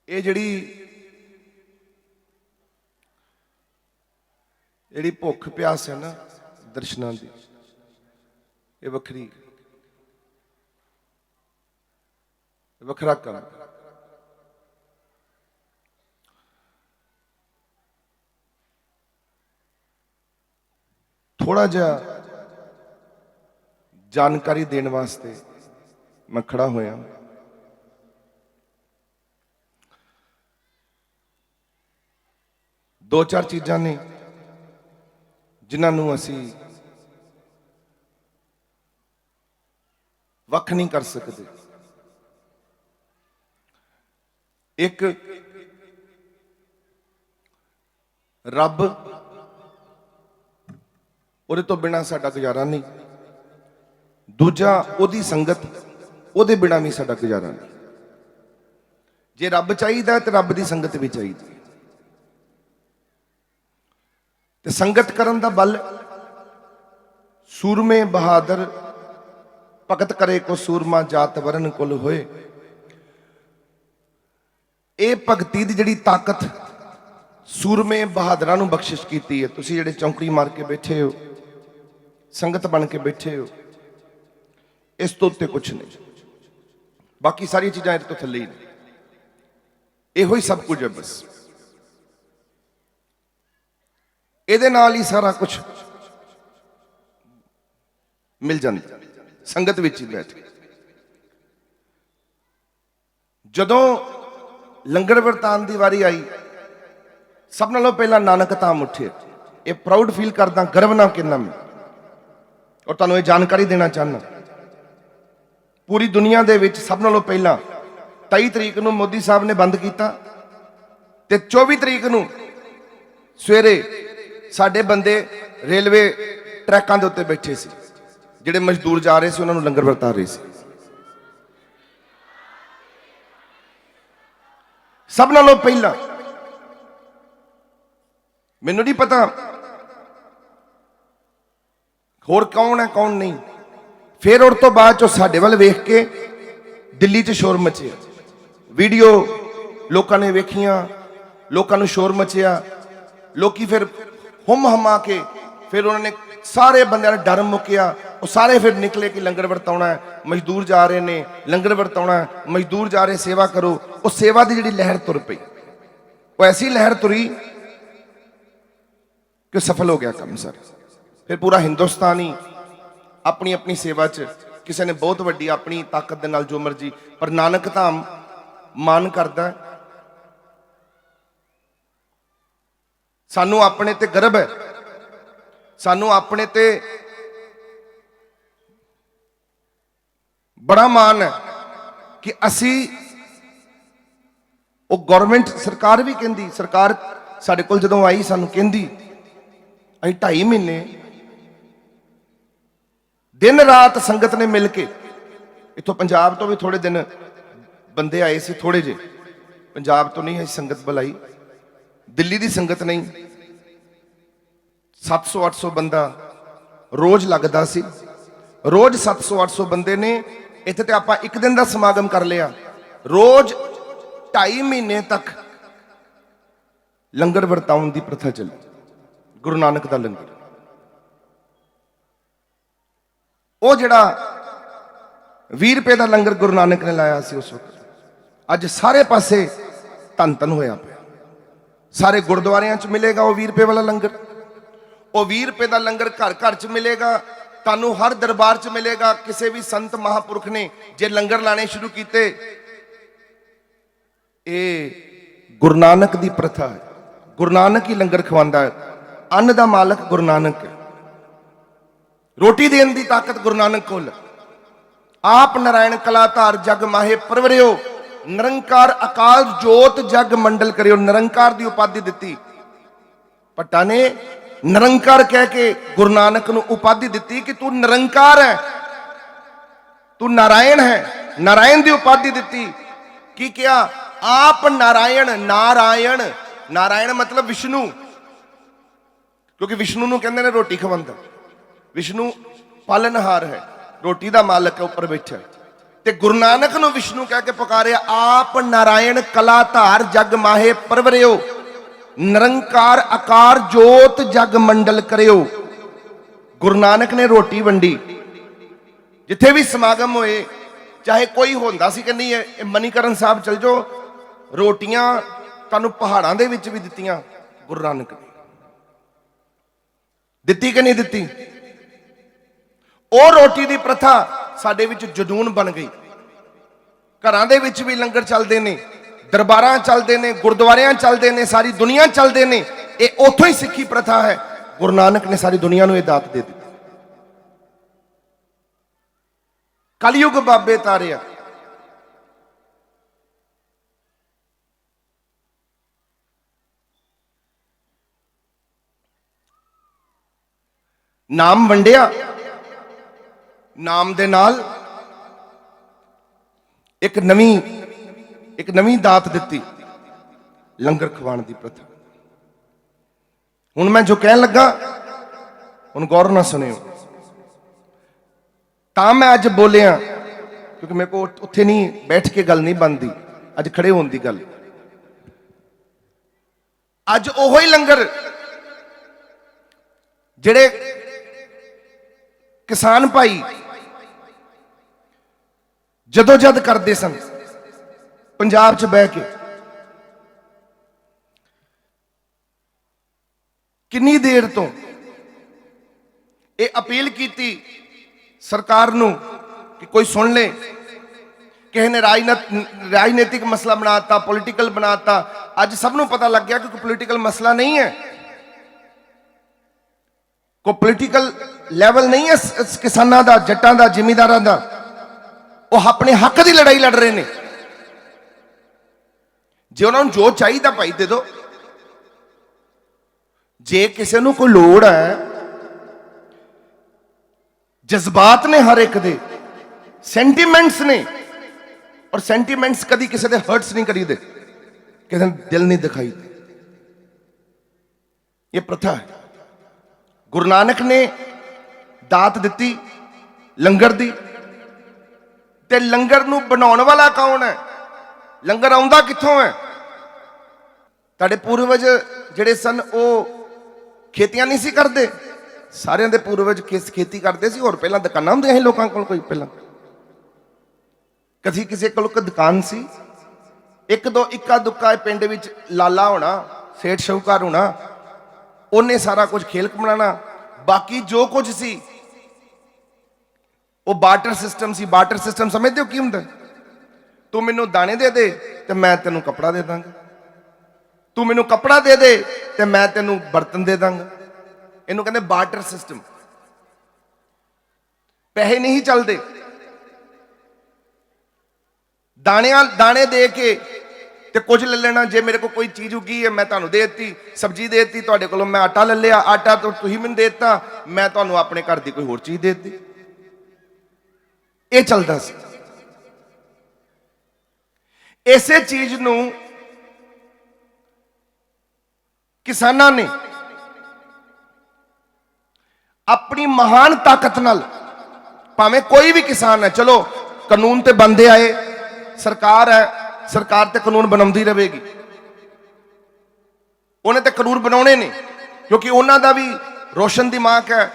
ਇਹ ਜਿਹੜੀ ਭੁੱਖ ਪਿਆਸ ਹੈ ਨਾ ਦਰਸ਼ਨਾਂ ਦੀ, ਇਹ ਵੱਖਰੀ ਵੱਖਰਾ ਕੰਮ। थोड़ा जिहा जानकारी देने वास्ते मैं खड़ा होया। दो चार चीज़ां ने जिन्हां असी वख नहीं कर सकते। एक रब, ਉਹਦੇ ਤੋਂ ਬਿਨਾ ਸਾਡਾ ਗੁਜ਼ਾਰਾ ਨਹੀਂ। ਦੂਜਾ ਉਹਦੀ ਸੰਗਤ, ਉਹਦੇ ਬਿਨਾ ਵੀ ਸਾਡਾ ਗੁਜ਼ਾਰਾ ਨਹੀਂ। ਜੇ ਰੱਬ ਚਾਹੀਦਾ ਤੇ ਰੱਬ ਦੀ ਸੰਗਤ ਵੀ ਚਾਹੀਦੀ ਹੈ। ਤੇ ਸੰਗਤ ਕਰਨ ਦਾ ਬਲ ਸੂਰਮੇ ਬਹਾਦਰ ਭਗਤ ਕਰੇ ਕੋ ਸੂਰਮਾ ਜਾਤ ਵਰਨ ਕੁਲ ਹੋਏ। ਇਹ ਭਗਤੀ ਦੀ ਜਿਹੜੀ ਤਾਕਤ ਸੂਰਮੇ ਬਹਾਦਰਾਂ ਨੂੰ ਬਖਸ਼ਿਸ਼ ਕੀਤੀ ਹੈ। ਤੁਸੀਂ ਜਿਹੜੇ ਚੌਂਕੜੀ ਮਾਰ ਕੇ ਬੈਠੇ ਹੋ, संगत बन के बैठे हो, इस तो उत्ते कुछ नहीं। बाकी सारी चीज़ां इहदे तो थल्ले ही ने। इहो ही सब कुछ है बस। इहदे नाल ही सारा कुछ मिल जांदा संगत विच ही बैठ के। जदों लंगर वरतान दी वारी आई, सब नालों पहला नानक धाम उठे। ये प्राउड फील करदा, गर्व ना कहना मैं, और तुहानूं ये जानकारी देना चाहना, पूरी दुनिया दे विच सब नालों पहला 23 तरीक नूं मोदी साहब ने बंद किया ते 24 तरीक नूं सवेरे साडे बंदे रेलवे ट्रैकां दे उत्ते बैठे सी, जिहड़े मजदूर जा रहे सी उन्हां नूं लंगर वरता रहे सी। सब नालों पहला मैनूं नहीं पता होर कौन है कौन नहीं। फिर उस तो बाद चो साडे वल वेख के दिल्ली च शोर मचिया, वीडियो लोगों ने वेखियां, लोगों ने शोर मचिया। लोकी फिर हुम हमा के फिर उन्होंने सारे बंदे ने डर मुकिया। वो सारे फिर निकले कि लंगर वरताउणा है, मजदूर जा रहे ने लंगर वरताउणा है, मजदूर जा रहे सेवा करो। उस सेवा की जिहड़ी लहर तुर पई, वो ऐसी लहर तुरी कि सफल हो गया काम सारा। फिर पूरा हिंदुस्तान ही अपनी अपनी सेवा च, किसी ने बहुत वड्डी अपनी ताकत दे नाल जो मर्जी, पर नानक धाम मान करदा। सानू अपने ते गर्व है, सानू अपने ते बड़ा मान है कि असी वो गवर्नमेंट सरकार भी कहती, सरकार साडे कोल जदों आई सानू कहती असीं 2.5 महीने दिन रात संगत ने मिल के, इतों पंजाब तो भी थोड़े दिन बंदे आए से, थोड़े जे पंजाब तो नहीं है संगत बुलाई, दिल्ली की संगत नहीं, 700-800 बंदा रोज लगता सी। रोज 700-800 बंदे ने इत्थे ते आपां एक दिन का समागम कर लिया। रोज 2.5 महीने तक लंगर वरताउण की प्रथा चली, गुरु नानक का लंगर। वो जिहड़ा 20 रुपए का लंगर गुरु नानक ने लाया सी उस वक्त, अज सारे पासे धन धन होया पिया। सारे गुरुद्वारियां च मिलेगा वो 20 रुपए वाला लंगर। वो 20 रुपए का लंगर घर घर च मिलेगा, तानू हर दरबार च मिलेगा। किसी भी संत महापुरुष ने जे लंगर लाने शुरू किए, ये गुरु नानक की प्रथा है। गुरु नानक ही लंगर खवांदा है। अन्न का मालक गुरु नानक है, रोटी देने की ताकत गुरु नानक कोल। आप नारायण कलाधार जग माहे परवरियो, निरंकार अकाल जोत जग मंडल करियो। निरंकार की उपाधि दी भट्टा ने, निरंकार कह के गुरु नानक नूं उपाधि दी कि तू निरंकार है, तू नारायण है। नारायण की उपाधि दी की क्या? आप नारायण। नारायण नारायण मतलब विष्णु, क्योंकि विष्णु नूं कहंदे ने रोटी खवांदा। विष्णु पालनहार है, रोटी का मालक है, ऊपर बैठा है। ਤੇ ਗੁਰੂ ਨਾਨਕ ਨੂੰ ਵਿਸ਼ਨੂੰ ਕਹਿ ਕੇ ਪੁਕਾਰਿਆ। ਆਪ ਨਾਰਾਇਣ ਕਲਾ ਧਾਰ ਜਗ ਮਾਹੇ ਪਰਵਰਿਓ, ਨਿਰੰਕਾਰ ਆਕਾਰ ਜੋਤ ਜਗ ਮੰਡਲ ਕਰਿਓ। ਗੁਰੂ ਨਾਨਕ ਨੇ ਰੋਟੀ ਵੰਡੀ। ਜਿੱਥੇ ਵੀ ਸਮਾਗਮ ਹੋਏ, ਚਾਹੇ ਕੋਈ ਹੁੰਦਾ ਸੀ ਕਿ ਨਹੀਂ, ਇਹ ਮਨੀਕਰਨ ਸਾਹਿਬ ਚਲ ਜਾਓ, ਰੋਟੀਆਂ ਤੁਹਾਨੂੰ ਪਹਾੜਾਂ ਦੇ ਵਿੱਚ ਵੀ ਦਿੱਤੀਆਂ ਗੁਰੂ ਨਾਨਕ ਨੇ। ਦਿੱਤੀ ਕਿ ਨਹੀਂ ਦਿੱਤੀ? ਉਹ ਰੋਟੀ ਦੀ ਪ੍ਰਥਾ ਸਾਡੇ ਵਿੱਚ ਜਨੂਨ ਬਣ ਗਈ। ਘਰਾਂ ਦੇ ਵਿੱਚ ਵੀ ਲੰਗਰ ਚੱਲਦੇ ਨੇ, ਦਰਬਾਰਾਂ ਚੱਲਦੇ ਨੇ, ਗੁਰਦੁਆਰਿਆਂ ਚੱਲਦੇ ਨੇ, ਸਾਰੀ ਦੁਨੀਆ ਚੱਲਦੇ ਨੇ। ਇਹ ਉੱਥੋਂ ਹੀ ਸਿੱਖੀ ਪ੍ਰਥਾ ਹੈ। ਗੁਰੂ ਨਾਨਕ ਨੇ ਸਾਰੀ ਦੁਨੀਆ ਨੂੰ ਇਹ ਦਾਤ ਦੇ ਦਿੱਤੀ। ਕਲਯੁਗ ਬਾਬੇ ਤਾਰਿਆ। ਨਾਮ ਵੰਡਿਆ, ਨਾਮ ਦੇ ਨਾਲ ਇੱਕ ਨਵੀਂ ਦਾਤ ਦਿੱਤੀ, ਲੰਗਰ ਖਵਾਉਣ ਦੀ ਪ੍ਰਥਾ। ਹੁਣ ਮੈਂ ਜੋ ਕਹਿਣ ਲੱਗਾ, ਹੁਣ ਗੌਰ ਨਾਲ ਸੁਣਿਓ। ਤਾਂ ਮੈਂ ਅੱਜ ਬੋਲਿਆ ਕਿਉਂਕਿ ਮੇਰੇ ਕੋਲ ਉੱਥੇ ਨਹੀਂ ਬੈਠ ਕੇ ਗੱਲ ਨਹੀਂ ਬਣਦੀ, ਅੱਜ ਖੜੇ ਹੋਣ ਦੀ ਗੱਲ। ਅੱਜ ਉਹੋ ਹੀ ਲੰਗਰ ਜਿਹੜੇ ਕਿਸਾਨ ਭਾਈ ਜਦੋਂ ਜਦ ਕਰਦੇ ਸਨ ਪੰਜਾਬ 'ਚ ਬਹਿ ਕੇ, ਕਿੰਨੀ ਦੇਰ ਤੋਂ ਇਹ ਅਪੀਲ ਕੀਤੀ ਸਰਕਾਰ ਨੂੰ ਕਿ ਕੋਈ ਸੁਣ ਲੈ। ਕਿਸੇ ਨੇ ਰਾਜਨੀਤਿਕ ਮਸਲਾ ਬਣਾਤਾ, ਪੋਲੀਟੀਕਲ ਬਣਾਤਾ। ਅੱਜ ਸਭ ਨੂੰ ਪਤਾ ਲੱਗ ਗਿਆ ਕਿ ਕੋਈ ਪੋਲੀਟੀਕਲ ਮਸਲਾ ਨਹੀਂ ਹੈ, ਕੋਈ ਪੋਲੀਟੀਕਲ ਲੈਵਲ ਨਹੀਂ ਹੈ ਕਿਸਾਨਾਂ ਦਾ, ਜੱਟਾਂ ਦਾ, ਜ਼ਿਮੀਂਦਾਰਾਂ ਦਾ। ਉਹ ਆਪਣੇ ਹੱਕ ਦੀ ਲੜਾਈ ਲੜ ਰਹੇ ਨੇ। ਜੇ ਉਹਨਾਂ ਨੂੰ ਜੋ ਚਾਹੀਦਾ ਭਾਈ ਦੇ ਦਿਓ। ਜੇ ਕਿਸੇ ਨੂੰ ਕੋਈ ਲੋੜ ਹੈ, ਜਜ਼ਬਾਤ ਨੇ ਹਰ ਇੱਕ ਦੇ, ਸੈਂਟੀਮੈਂਟਸ ਨੇ, ਔਰ ਸੈਂਟੀਮੈਂਟਸ ਕਦੀ ਕਿਸੇ ਦੇ ਹਰਟਸ ਨਹੀਂ ਕਰੀਦੇ, ਕਿਸੇ ਦੇ ਦਿਲ ਨਹੀਂ ਦਿਖਾਈਦੇ। ਇਹ ਪ੍ਰਥਾ ਹੈ। ਗੁਰੂ ਨਾਨਕ ਨੇ ਦਾਤ ਦਿੱਤੀ ਲੰਗਰ ਦੀ। ਤੇ ਲੰਗਰ ਨੂੰ ਬਣਾਉਣ ਵਾਲਾ ਕੌਣ ਹੈ? ਲੰਗਰ ਆਉਂਦਾ ਕਿੱਥੋਂ ਹੈ? ਤੁਹਾਡੇ ਪੂਰਵਜ ਜਿਹੜੇ ਸਨ ਉਹ ਖੇਤੀਆਂ ਨਹੀਂ ਸੀ ਕਰਦੇ। ਸਾਰਿਆਂ ਦੇ ਪੂਰਵਜ ਖੇਤੀ ਕਰਦੇ ਸੀ। ਹੋਰ ਪਹਿਲਾਂ ਦੁਕਾਨਾਂ ਹੁੰਦੀਆਂ ਸੀ ਲੋਕਾਂ ਕੋਲ। ਕੋਈ ਪਹਿਲਾਂ ਕਦੀ ਕਿਸੇ ਕੋਲ ਕੋਈ ਦੁਕਾਨ ਸੀ? ਇੱਕਾ ਦੁੱਕਾ ਪਿੰਡ ਵਿੱਚ ਲਾਲਾ ਹੋਣਾ, ਸੇਠ ਸ਼ਾਹੂਕਾਰ ਹੋਣਾ, ਉਹਨੇ ਸਾਰਾ ਕੁਝ ਖੇਲ ਬਣਾਉਣਾ। ਬਾਕੀ ਜੋ ਕੁਝ ਸੀ ਉਹ ਬਾਰਟਰ ਸਿਸਟਮ ਸੀ। ਬਾਰਟਰ ਸਿਸਟਮ ਸਮਝਦੇ ਹੋ ਕੀ ਹੁੰਦਾ? ਤੂੰ ਮੈਨੂੰ ਦਾਣੇ ਦੇ ਦੇ ਤੇ ਮੈਂ ਤੈਨੂੰ ਕੱਪੜਾ ਦੇ ਦਾਂਗਾ, ਤੂੰ ਮੈਨੂੰ ਕੱਪੜਾ ਦੇ ਦੇ ਤੇ ਮੈਂ ਤੈਨੂੰ ਬਰਤਨ ਦੇ ਦਾਂਗਾ। ਇਹਨੂੰ ਕਹਿੰਦੇ ਬਾਰਟਰ ਸਿਸਟਮ। ਪੈਸੇ ਨਹੀਂ ਚੱਲਦੇ। ਦਾਣੇ ਦੇ ਕੇ ਤੇ ਕੁਝ ਲੈ ਲੈਣਾ। ਜੇ ਮੇਰੇ ਕੋਲ ਕੋਈ ਚੀਜ਼ ਉਗੀ ਹੈ, ਮੈਂ ਤੁਹਾਨੂੰ ਦੇ ਦਿੱਤੀ, ਸਬਜ਼ੀ ਦੇ ਦਿੱਤੀ, ਤੁਹਾਡੇ ਕੋਲੋਂ ਮੈਂ ਆਟਾ ਲੈ ਲਿਆ, ਆਟਾ ਤੋਂ ਤੁਸੀਂ ਮੈਨੂੰ ਦੇ ਦਿੱਤਾ, ਮੈਂ ਤੁਹਾਨੂੰ ਆਪਣੇ ਘਰ ਦੀ ਕੋਈ ਹੋਰ ਚੀਜ਼ ਦੇ ਦਿੱਤੀ। ਇਹ ਚੱਲਦਾ ਸੀ। ਇਸੇ ਚੀਜ਼ ਨੂੰ ਕਿਸਾਨਾਂ ਨੇ ਆਪਣੀ ਮਹਾਨ ਤਾਕਤ ਨਾਲ, ਭਾਵੇਂ ਕੋਈ ਵੀ ਕਿਸਾਨ ਹੈ, ਚਲੋ ਕਾਨੂੰਨ ਤੇ ਬੰਦੇ ਆਏ, ਸਰਕਾਰ ਹੈ, ਸਰਕਾਰ ਤੇ ਕਾਨੂੰਨ ਬਣਾਉਂਦੀ ਰਹੇਗੀ। ਉਹਨੇ ਤੇ ਕਾਨੂੰਨ ਬਣਾਉਣੇ ਨੇ ਕਿਉਂਕਿ ਉਹਨਾਂ ਦਾ ਵੀ ਰੋਸ਼ਨ ਦਿਮਾਗ ਹੈ,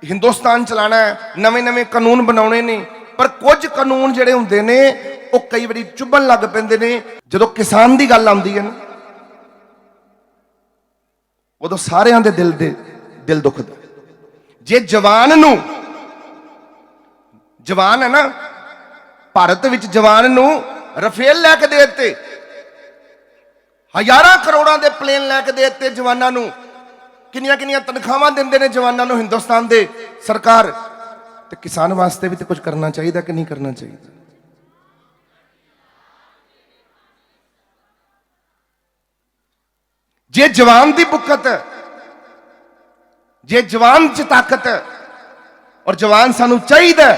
ਹਿੰਦੁਸਤਾਨ ਚਲਾਣਾ ਹੈ, ਨਵੇਂ ਕਾਨੂੰਨ ਬਣਾਉਣੇ ਨੇ। ਪਰ ਕੁਝ ਕਾਨੂੰਨ ਜਿਹੜੇ ਹੁੰਦੇ ਨੇ ਉਹ ਕਈ ਵਾਰੀ ਚੁੱਭਣ ਲੱਗ ਪੈਂਦੇ ਨੇ। ਜਦੋਂ ਕਿਸਾਨ ਦੀ ਗੱਲ ਆਉਂਦੀ ਹੈ ਨਾ, ਉਦੋਂ ਸਾਰਿਆਂ ਦੇ ਦਿਲ ਦੁਖਦਾ। ਜੇ ਜਵਾਨ ਹੈ ਨਾ, ਭਾਰਤ ਵਿੱਚ ਜਵਾਨ ਨੂੰ ਰਫੇਲ ਲੈ ਕੇ ਦੇ ਦਿੱਤੇ, ਹਜ਼ਾਰਾਂ ਕਰੋੜਾਂ ਦੇ ਪਲੇਨ ਲੈ ਕੇ ਦੇ ਦਿੱਤੇ ਜਵਾਨਾਂ ਨੂੰ। ਕਿੰਨੀਆਂ ਤਨਖਾਹਾਂ ਦਿੰਦੇ ਨੇ ਜਵਾਨਾਂ ਨੂੰ ਹਿੰਦੁਸਤਾਨ ਦੇ ਸਰਕਾਰ। ਤੇ ਕਿਸਾਨ ਵਾਸਤੇ ਵੀ ਤੇ ਕੁਝ ਕਰਨਾ ਚਾਹੀਦਾ ਕਿ ਨਹੀਂ ਕਰਨਾ ਚਾਹੀਦਾ? ਜੇ ਜਵਾਨ ਦੀ ਬੁੱਕਤ ਹੈ, ਜੇ ਜਵਾਨ 'ਚ ਤਾਕਤ ਹੈ, ਔਰ ਜਵਾਨ ਸਾਨੂੰ ਚਾਹੀਦਾ,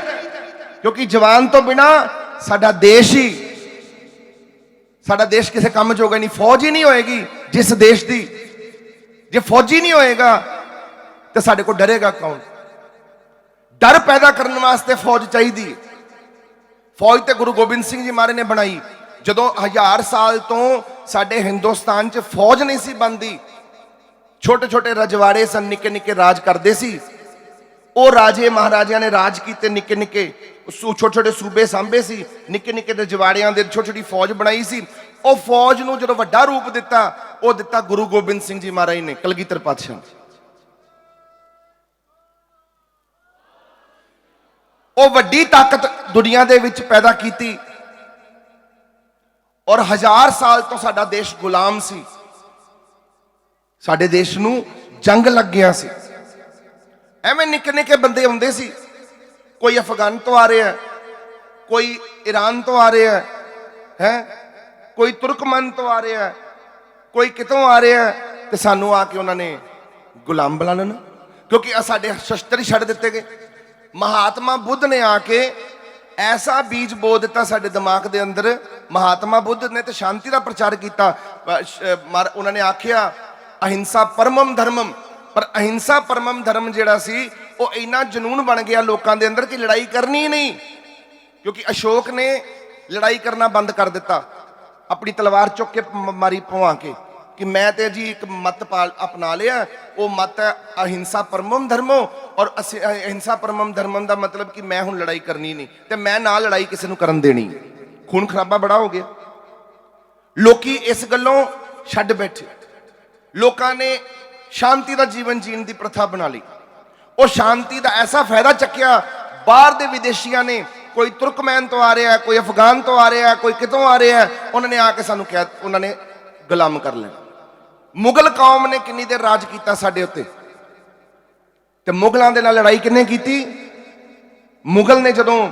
ਕਿਉਂਕਿ ਜਵਾਨ ਤੋਂ ਬਿਨਾ ਸਾਡਾ ਦੇਸ਼ ਕਿਸੇ ਕੰਮ ਜੋਗਾ ਨਹੀਂ। ਫੌਜ ਹੀ ਨਹੀਂ ਹੋਏਗੀ ਜਿਸ ਦੇਸ਼ ਦੀ, ਜੇ ਫੌਜੀ ਨਹੀਂ ਹੋਏਗਾ ਤੇ ਸਾਡੇ ਕੋਲ ਡਰੇਗਾ ਕੌਣ? ਡਰ ਪੈਦਾ ਕਰਨ ਵਾਸਤੇ ਫੌਜ ਚਾਹੀਦੀ ਹੈ। फौज तो गुरु गोबिंद सिंह जी महाराज ने बनाई। जदों 1000 साल तो साडे हिंदुस्तान च फौज नहीं सी बनती, छोटे छोटे रजवाड़े सन, निके निके राज करते सी। ਉਹ ਰਾਜੇ ਮਹਾਰਾਜਿਆਂ ਨੇ ਰਾਜ ਕੀਤੇ, ਨਿੱਕੇ ਨਿੱਕੇ ਛੋਟੇ ਛੋਟੇ ਸੂਬੇ ਸਾਂਭੇ ਸੀ, ਨਿੱਕੇ ਨਿੱਕੇ ਰਜਵਾੜਿਆਂ ਦੇ ਛੋਟੀ ਛੋਟੀ ਫੌਜ ਬਣਾਈ ਸੀ। ਉਹ ਫੌਜ ਨੂੰ ਜਦੋਂ ਵੱਡਾ ਰੂਪ ਦਿੱਤਾ, ਉਹ ਦਿੱਤਾ ਗੁਰੂ ਗੋਬਿੰਦ ਸਿੰਘ ਜੀ ਮਹਾਰਾਜ ਨੇ, ਕਲਗੀਧਰ ਪਾਤਸ਼ਾਹ। ਉਹ ਵੱਡੀ ਤਾਕਤ ਦੁਨੀਆ ਦੇ ਵਿੱਚ ਪੈਦਾ ਕੀਤੀ ਔਰ 1000 ਸਾਲ ਤੋਂ ਸਾਡਾ ਦੇਸ਼ ਗੁਲਾਮ ਸੀ। ਸਾਡੇ ਦੇਸ਼ ਨੂੰ ਜੰਗ ਲੱਗ ਗਿਆ ਸੀ। ਐਵੇਂ ਨਿੱਕੇ ਨਿੱਕੇ ਬੰਦੇ ਹੁੰਦੇ ਸੀ, ਕੋਈ ਅਫਗਾਨ ਤੋਂ ਆ ਰਿਹਾ, ਕੋਈ ਈਰਾਨ ਤੋਂ ਆ ਰਿਹਾ ਹੈ, ਕੋਈ ਤੁਰਕਮਨ ਤੋਂ ਆ ਰਿਹਾ, ਕੋਈ ਕਿਤੋਂ ਆ ਰਿਹਾ, ਤੇ ਸਾਨੂੰ ਆ ਕੇ ਉਹਨਾਂ ਨੇ ਗੁਲਾਮ ਬਣਾ ਲੈਣਾ, ਕਿਉਂਕਿ ਸਾਡੇ ਸ਼ਸਤਰ ਹੀ ਛੱਡ ਦਿੱਤੇ ਗਏ। ਮਹਾਤਮਾ ਬੁੱਧ ਨੇ ਆ ਕੇ ਐਸਾ ਬੀਜ ਬੋ ਦਿੱਤਾ ਸਾਡੇ ਦਿਮਾਗ ਦੇ ਅੰਦਰ। ਮਹਾਤਮਾ ਬੁੱਧ ਨੇ ਤੇ ਸ਼ਾਂਤੀ ਦਾ ਪ੍ਰਚਾਰ ਕੀਤਾ। ਉਹਨਾਂ ਨੇ ਆਖਿਆ ਅਹਿੰਸਾ ਪਰਮਮ ਧਰਮਮ, पर अहिंसा परमम धर्म जिहड़ा सी वो इन्ना जनून बन गया लोगों के अंदर कि लड़ाई करनी ही नहीं, क्योंकि अशोक ने लड़ाई करना बंद कर दिता, अपनी तलवार चुक के मारी पवा के कि मैं तो जी एक मत अपना लिया, वो मत है अहिंसा परमम धर्मो। और अहिंसा परमम धर्मम का मतलब कि मैं हुण लड़ाई करनी नहीं, तो मैं ना लड़ाई किसी नूं करन देनी। खून खराबा बड़ा हो गया, लोकी इस गल्लों छड्ड बैठे। लोगों ने शांति का जीवन जीने की प्रथा बना ली। और शांति का ऐसा फायदा चक्या, बाहर के विदेशियों ने, कोई तुर्कमैन तो आ रहा है, कोई अफगान तो आ रहा है, कोई कितों आ रहा है, उन्होंने आके सानू कह, उन्होंने गुलाम कर लिया। मुगल कौम ने कितनी देर राज किया साडे उत्ते, ते मुगलों के नाल लड़ाई किन्ने की? मुगल ने जदों,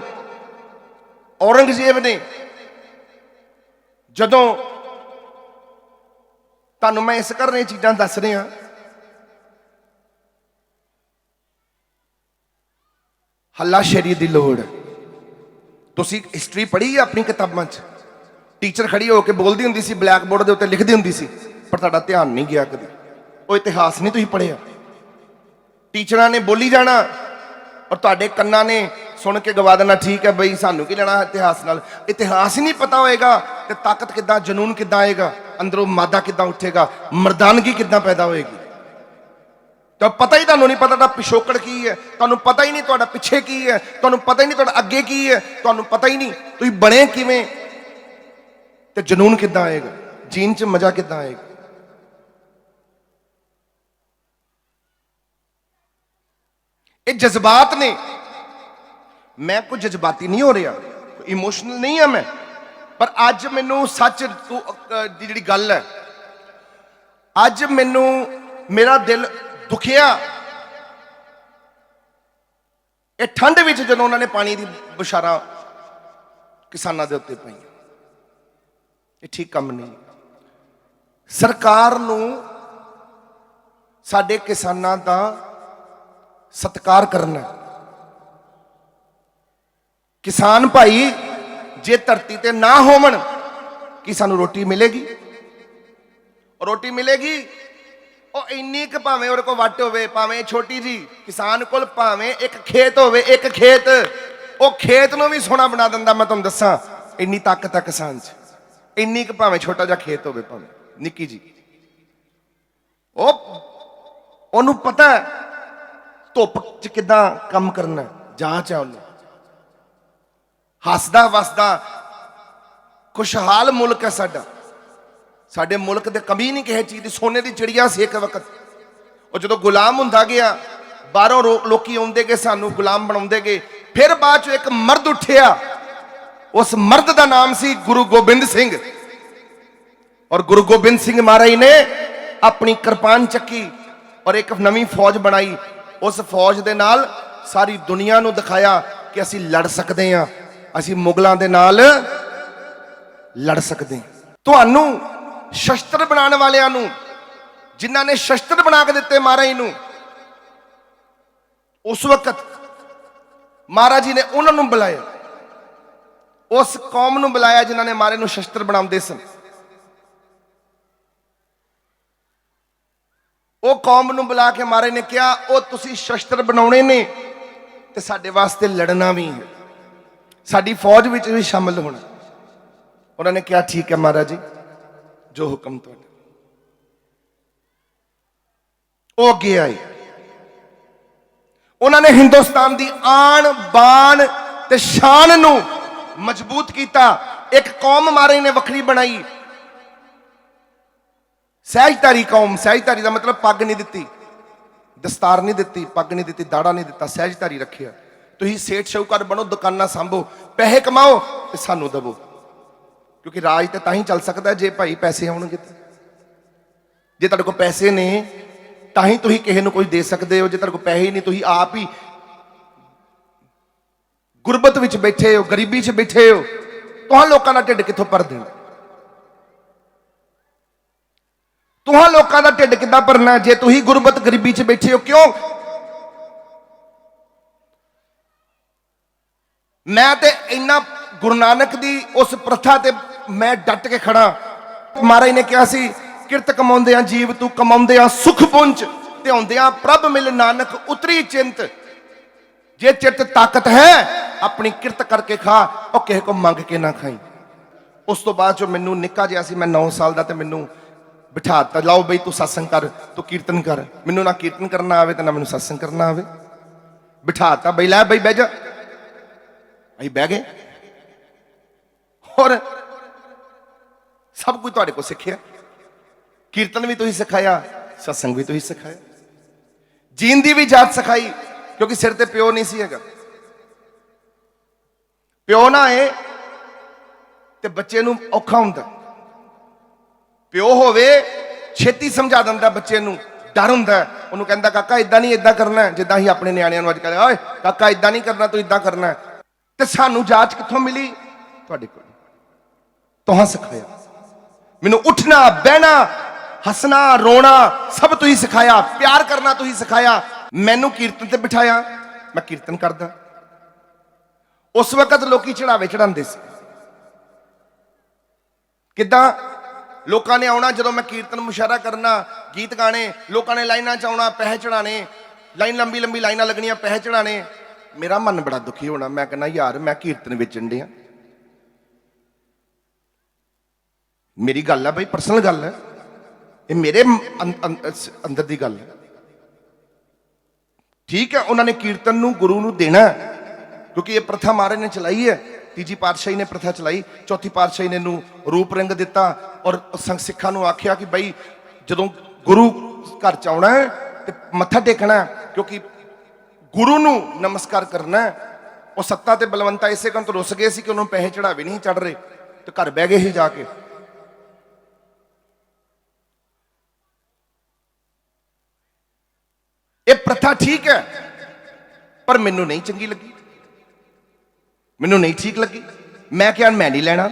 औरंगजेब ने जदों, तुहानू मैं इस करने चीज़ां दस रहा, हल्लाशेरी की लोड़। तुसी हिस्टरी पढ़ी है अपनी किताबां च? टीचर खड़ी होकर बोलती होंदी सी, ब्लैक बोर्ड के उत्ते लिखती होंदी सी, पर तुहाडा ध्यान नहीं गया कभी, वो इतिहास नहीं तुसीं पढ़िया। टीचरां ने बोली जाना और तुहाडे कन्नां ने सुन के गवा देना, ठीक है बई सानू की लेना इतिहास नाल। इतिहास ही नहीं पता होएगा तो ताकत किद्दां, जनून किद्दां आएगा, अंदरों मादा किद्दां उठेगा, मर्दानगी किद्दां पैदा होएगी। तो पता ही तुहानू नहीं, पता तुहाडा पिछोकड़ की है, तुहानू पता ही नहीं तुहाडा पिछे की है, तुहानू पता ही नहीं तुहाडा अगे की है, तुहानू पता ही नहीं तुसीं बने किवें, ते जनून किद्दां आएगा, जीन च मजा किद्दां आएगा। ये जज्बात ने, मैं कोई जज्बाती नहीं हो रहा, इमोशनल नहीं है मैं, पर अज मैनू सच दी जिहड़ी गल है, अज मैनू मेरा दिल दुखिया। ये ठंड विच जदों उन्होंने पानी की बशारा किसानों के उत्ते पाई, ये ठीक काम नहीं। सरकार नूं साडे किसानां दा सत्कार करना। किसान भाई जे धरती ते ना होवन कि सानू रोटी मिलेगी? रोटी मिलेगी ਉਹ ਇੰਨੀ ਕੁ, ਭਾਵੇਂ ਉਹਦੇ ਕੋਲ ਵੱਟ ਹੋਵੇ, ਭਾਵੇਂ ਛੋਟੀ ਜੀ ਕਿਸਾਨ ਕੋਲ ਭਾਵੇਂ ਇੱਕ ਖੇਤ ਹੋਵੇ, ਇੱਕ ਖੇਤ, ਉਹ ਖੇਤ ਨੂੰ ਵੀ ਸੋਹਣਾ ਬਣਾ ਦਿੰਦਾ। ਮੈਂ ਤੁਹਾਨੂੰ ਦੱਸਾਂ, ਇੰਨੀ ਤਾਕਤ ਹੈ ਕਿਸਾਨ 'ਚ, ਇੰਨੀ ਕੁ ਭਾਵੇਂ ਛੋਟਾ ਜਿਹਾ ਖੇਤ ਹੋਵੇ, ਭਾਵੇਂ ਨਿੱਕੀ ਜੀ, ਉਹਨੂੰ ਪਤਾ ਧੁੱਪ 'ਚ ਕਿੱਦਾਂ ਕੰਮ ਕਰਨਾ, ਜਾਂਚ ਹੈ ਉਹਨੂੰ। ਹੱਸਦਾ ਵਸਦਾ खुशहाल मुल्क है साडा, साडे मुल्क दे कमी नहीं किसी चीज़ की। सोने की चिड़िया सी एक वक्त, और जो गुलाम हुंदा गया, बाहरों लोकी आउंदे गए, सानू गुलाम बनाउंदे गए। फिर बाद चो एक मर्द उठिया, उस मर्द का नाम सी गुरु गोबिंद सिंह। और गुरु गोबिंद सिंह महाराज ने अपनी कृपान चक्की और एक नवी फौज बनाई। उस फौज दे नाल सारी दुनिया नू दिखाया कि असी लड़ सकते हैं, असी मुगलों के नाल लड़ सकते हैं। तुहानू शस्त्र बनाने वालियां नू, जिन्हां ने शस्त्र बना के दिते महाराज नू, उस वक्त महाराज जी ने उन्होंने बुलाया, उस कौम नू बुलाया जिन्हां ने महाराज नू शस्त्र बनाते सन। वो कौम नू बुला के महाराज ने कहा, ओ तुसी शस्त्र बनाने ने ते साडे वास्ते लड़ना भी है। ਸਾਡੀ ਫੌਜ ਵਿੱਚ ਵੀ ਸ਼ਾਮਲ ਹੋਣਾ। ਉਹਨਾਂ ਨੇ ਕਿਹਾ ਠੀਕ ਹੈ ਮਹਾਰਾਜ ਜੀ, ਜੋ ਹੁਕਮ ਤੁਹਾਡਾ। ਉਹ ਅੱਗੇ ਆਏ। ਉਹਨਾਂ ਨੇ ਹਿੰਦੁਸਤਾਨ ਦੀ ਆਨ ਬਾਨ ਤੇ ਸ਼ਾਨ ਨੂੰ ਮਜ਼ਬੂਤ ਕੀਤਾ। ਇੱਕ ਕੌਮ ਮਹਾਰਾਜ ਨੇ ਵੱਖਰੀ ਬਣਾਈ, ਸਹਿਜਧਾਰੀ ਕੌਮ। ਸਹਿਜਧਾਰੀ ਦਾ ਮਤਲਬ ਪੱਗ ਨਹੀਂ ਦਿੱਤੀ, ਦਸਤਾਰ ਨਹੀਂ ਦਿੱਤੀ, ਪੱਗ ਨਹੀਂ ਦਿੱਤੀ, ਦਾੜਾ ਨਹੀਂ ਦਿੱਤਾ, ਸਹਿਜਧਾਰੀ ਰੱਖਿਆ। ਤੁਸੀਂ ਸੇਠ ਸ਼ਾਹੂਕਾਰ ਬਣੋ, ਦੁਕਾਨਾਂ ਸੰਭੋ, ਪੈਸੇ ਕਮਾਓ ਤੇ ਸਾਨੂੰ ਦਵੋ, ਕਿਉਂਕਿ ਰਾਜ ਤੇ ਤਾਂ ਹੀ ਚੱਲ ਸਕਦਾ ਜੇ ਭਾਈ ਪੈਸੇ ਆਉਣਗੇ। ਜੇ ਤੁਹਾਡੇ ਕੋਲ ਪੈਸੇ ਨੇ ਤਾਂ ਹੀ ਤੁਸੀਂ ਕਿਸੇ ਨੂੰ ਕੁਝ ਦੇ ਸਕਦੇ ਹੋ। ਜੇ ਤੁਹਾਡੇ ਕੋਲ ਪੈਸੇ ਨਹੀਂ, ਤੁਸੀਂ ਆਪ ਹੀ ਗੁਰਬਤ ਵਿੱਚ ਬੈਠੇ ਹੋ, ਗਰੀਬੀ 'ਚ ਬੈਠੇ ਹੋ, ਤੁਹਾਂ ਲੋਕਾਂ ਦਾ ਢਿੱਡ ਕਿੱਥੋਂ ਭਰ ਦੇਣਾ? ਤੁਹਾਂ ਲੋਕਾਂ ਦਾ ਢਿੱਡ ਕਿੱਦਾਂ ਭਰਨਾ ਜੇ ਤੁਸੀਂ ਗੁਰਬਤ ਗਰੀਬੀ 'ਚ ਬੈਠੇ ਹੋ? ਕਿਉਂ? ਮੈਂ ਤੇ ਇੰਨਾ ਗੁਰੂ ਨਾਨਕ ਦੀ ਉਸ ਪ੍ਰਥਾ ਤੇ ਮੈਂ ਡਟ ਕੇ ਖੜਾ। ਮਹਾਰਾਜ ਨੇ ਕਿਹਾ ਸੀ, ਕਿਰਤ ਕਮਾਉਂਦੇ ਆ ਜੀਵ ਤੂੰ, ਕਮਾਉਂਦੇ ਆ ਸੁਖ ਪੁੰਜ, ਤੇ ਆਉਂਦੇ ਆ ਪ੍ਰਭ ਮਿਲ ਨਾਨਕ ਉਤਰੀ ਚਿੰਤ। ਜੇ ਚਿੱਤ ਤਾਕਤ ਹੈ ਆਪਣੀ ਕਿਰਤ ਕਰਕੇ ਖਾ, ਉਹ ਕਿਸੇ ਕੋ ਮੰਗ ਕੇ ਨਾ ਖਾਈ। ਉਸ ਤੋਂ ਬਾਅਦ ਜੋ ਮੈਨੂੰ ਨਿੱਕਾ ਜਿਹਾ ਸੀ, ਮੈਂ 9 ਸਾਲ ਦਾ, ਤੇ ਮੈਨੂੰ ਬਿਠਾ ਦਿੱਤਾ, ਲਾਓ ਬਈ ਤੂੰ ਸਤਸੰਗ ਕਰ, ਤੂੰ ਕੀਰਤਨ ਕਰ। ਮੈਨੂੰ ਨਾ ਕੀਰਤਨ ਕਰਨਾ ਆਵੇ ਤੇ ਨਾ ਮੈਨੂੰ ਸਤਸੰਗ ਕਰਨਾ ਆਵੇ। ਬਿਠਾ ਦਿੱਤਾ, ਬਈ ਲੈ ਬਈ ਬਹਿ ਜਾ। ਅਸੀਂ ਬਹਿ ਗਏ। ਹੋਰ ਸਭ ਕੁਝ ਤੁਹਾਡੇ ਕੋਲ ਸਿੱਖਿਆ, ਕੀਰਤਨ ਵੀ ਤੁਸੀਂ ਸਿਖਾਇਆ, ਸਤਸੰਗ ਵੀ ਤੁਸੀਂ ਸਿਖਾਇਆ, ਜੀਣ ਦੀ ਵੀ ਜਾਚ ਸਿਖਾਈ, ਕਿਉਂਕਿ ਸਿਰ ਤੇ ਪਿਓ ਨਹੀਂ ਸੀ ਹੈਗਾ। ਪਿਓ ਨਾ ਆਏ ਤੇ ਬੱਚੇ ਨੂੰ ਔਖਾ ਹੁੰਦਾ। ਪਿਓ ਹੋਵੇ ਛੇਤੀ ਸਮਝਾ ਦਿੰਦਾ ਬੱਚੇ ਨੂੰ, ਡਰ ਹੁੰਦਾ। ਉਹਨੂੰ ਕਹਿੰਦਾ ਕਾਕਾ ਇਦਾਂ ਨਹੀਂ, ਇਦਾਂ ਕਰਨਾ, ਜਿੱਦਾਂ ਹੀ ਆਪਣੇ ਨਿਆਣਿਆਂ ਨੂੰ ਅੱਜ ਕਹਿੰਦੇ, ਓਏ ਕਾਕਾ ਇਦਾਂ ਨਹੀਂ ਕਰਨਾ, ਤੂੰ ਇਦਾਂ ਕਰਨਾ। ਤੇ ਸਾਨੂੰ ਜਾਚ ਕਿੱਥੋਂ ਮਿਲੀ? ਤੁਹਾਡੇ ਕੋਲ। ਤੁਹਾਂ ਸਿਖਾਇਆ ਮੈਨੂੰ, ਉੱਠਣਾ ਬਹਿਣਾ, ਹੱਸਣਾ ਰੋਣਾ ਸਭ ਤੁਸੀਂ ਸਿਖਾਇਆ, ਪਿਆਰ ਕਰਨਾ ਤੁਸੀਂ ਸਿਖਾਇਆ। ਮੈਨੂੰ ਕੀਰਤਨ ਤੇ ਬਿਠਾਇਆ, ਮੈਂ ਕੀਰਤਨ ਕਰਦਾ। ਉਸ ਵਕਤ ਲੋਕੀ ਚੜਾਵੇ ਚੜਾਉਂਦੇ ਸੀ। ਕਿੱਦਾਂ? ਲੋਕਾਂ ਨੇ ਆਉਣਾ, ਜਦੋਂ ਮੈਂ ਕੀਰਤਨ ਮੁਸ਼ਾਰਾ ਕਰਨਾ, ਗੀਤ ਗਾਣੇ, ਲੋਕਾਂ ਨੇ ਲਾਈਨਾਂ 'ਚ ਆਉਣਾ, ਪੈਸੇ ਚੜਾਣੇ, ਲਾਈਨ ਲੰਬੀ ਲੰਬੀ ਲਾਈਨਾਂ ਲੱਗਣੀਆਂ, ਪੈਸੇ ਚੜਾਣੇ। ਮੇਰਾ ਮਨ ਬੜਾ ਦੁਖੀ ਹੋਣਾ। ਮੈਂ ਕਹਿੰਦਾ ਯਾਰ ਮੈਂ ਕੀਰਤਨ ਵੇਚਣ ਡਿਆ। ਮੇਰੀ ਗੱਲ ਹੈ ਬਈ, ਪਰਸਨਲ ਗੱਲ ਹੈ, ਇਹ ਮੇਰੇ ਅੰਦਰ ਦੀ ਗੱਲ ਹੈ। ਠੀਕ ਹੈ, ਉਹਨਾਂ ਨੇ ਕੀਰਤਨ ਨੂੰ ਗੁਰੂ ਨੂੰ ਦੇਣਾ, ਕਿਉਂਕਿ ਇਹ ਪ੍ਰਥਾ ਮਹਾਰਾਜ ਨੇ ਚਲਾਈ ਹੈ। ਤੀਜੀ ਪਾਤਸ਼ਾਹੀ ਨੇ ਪ੍ਰਥਾ ਚਲਾਈ, ਚੌਥੀ ਪਾਤਸ਼ਾਹੀ ਨੇ ਇਹਨੂੰ ਰੂਪ ਰੰਗ ਦਿੱਤਾ। ਔਰ ਸਿੱਖਾਂ ਨੂੰ ਆਖਿਆ ਕਿ ਬਈ ਜਦੋਂ ਗੁਰੂ ਘਰ 'ਚ ਆਉਣਾ ਤੇ ਮੱਥਾ ਟੇਕਣਾ, ਕਿਉਂਕਿ ਗੁਰੂ ਨੂੰ ਨਮਸਕਾਰ ਕਰਨਾ। ਉਹ ਸੱਤਾ ਤੇ ਬਲਵੰਤਾ ਇਸੇ ਕੰਮ ਤੋਂ ਰੁੱਸ ਗਏ ਸੀ ਕਿ ਉਹਨੂੰ ਪੈਸੇ ਚੜਾਵੇ ਨਹੀਂ ਚੜ ਰਹੇ, ਤੇ ਘਰ ਬਹਿ ਗਏ ਸੀ ਜਾ ਕੇ। ਇਹ ਪ੍ਰਥਾ ਠੀਕ ਹੈ, ਪਰ ਮੈਨੂੰ ਨਹੀਂ ਚੰਗੀ ਲੱਗੀ, ਮੈਨੂੰ ਨਹੀਂ ਠੀਕ ਲੱਗੀ। ਮੈਂ ਕਿਹਾ ਮੈਂ ਨਹੀਂ ਲੈਣਾ,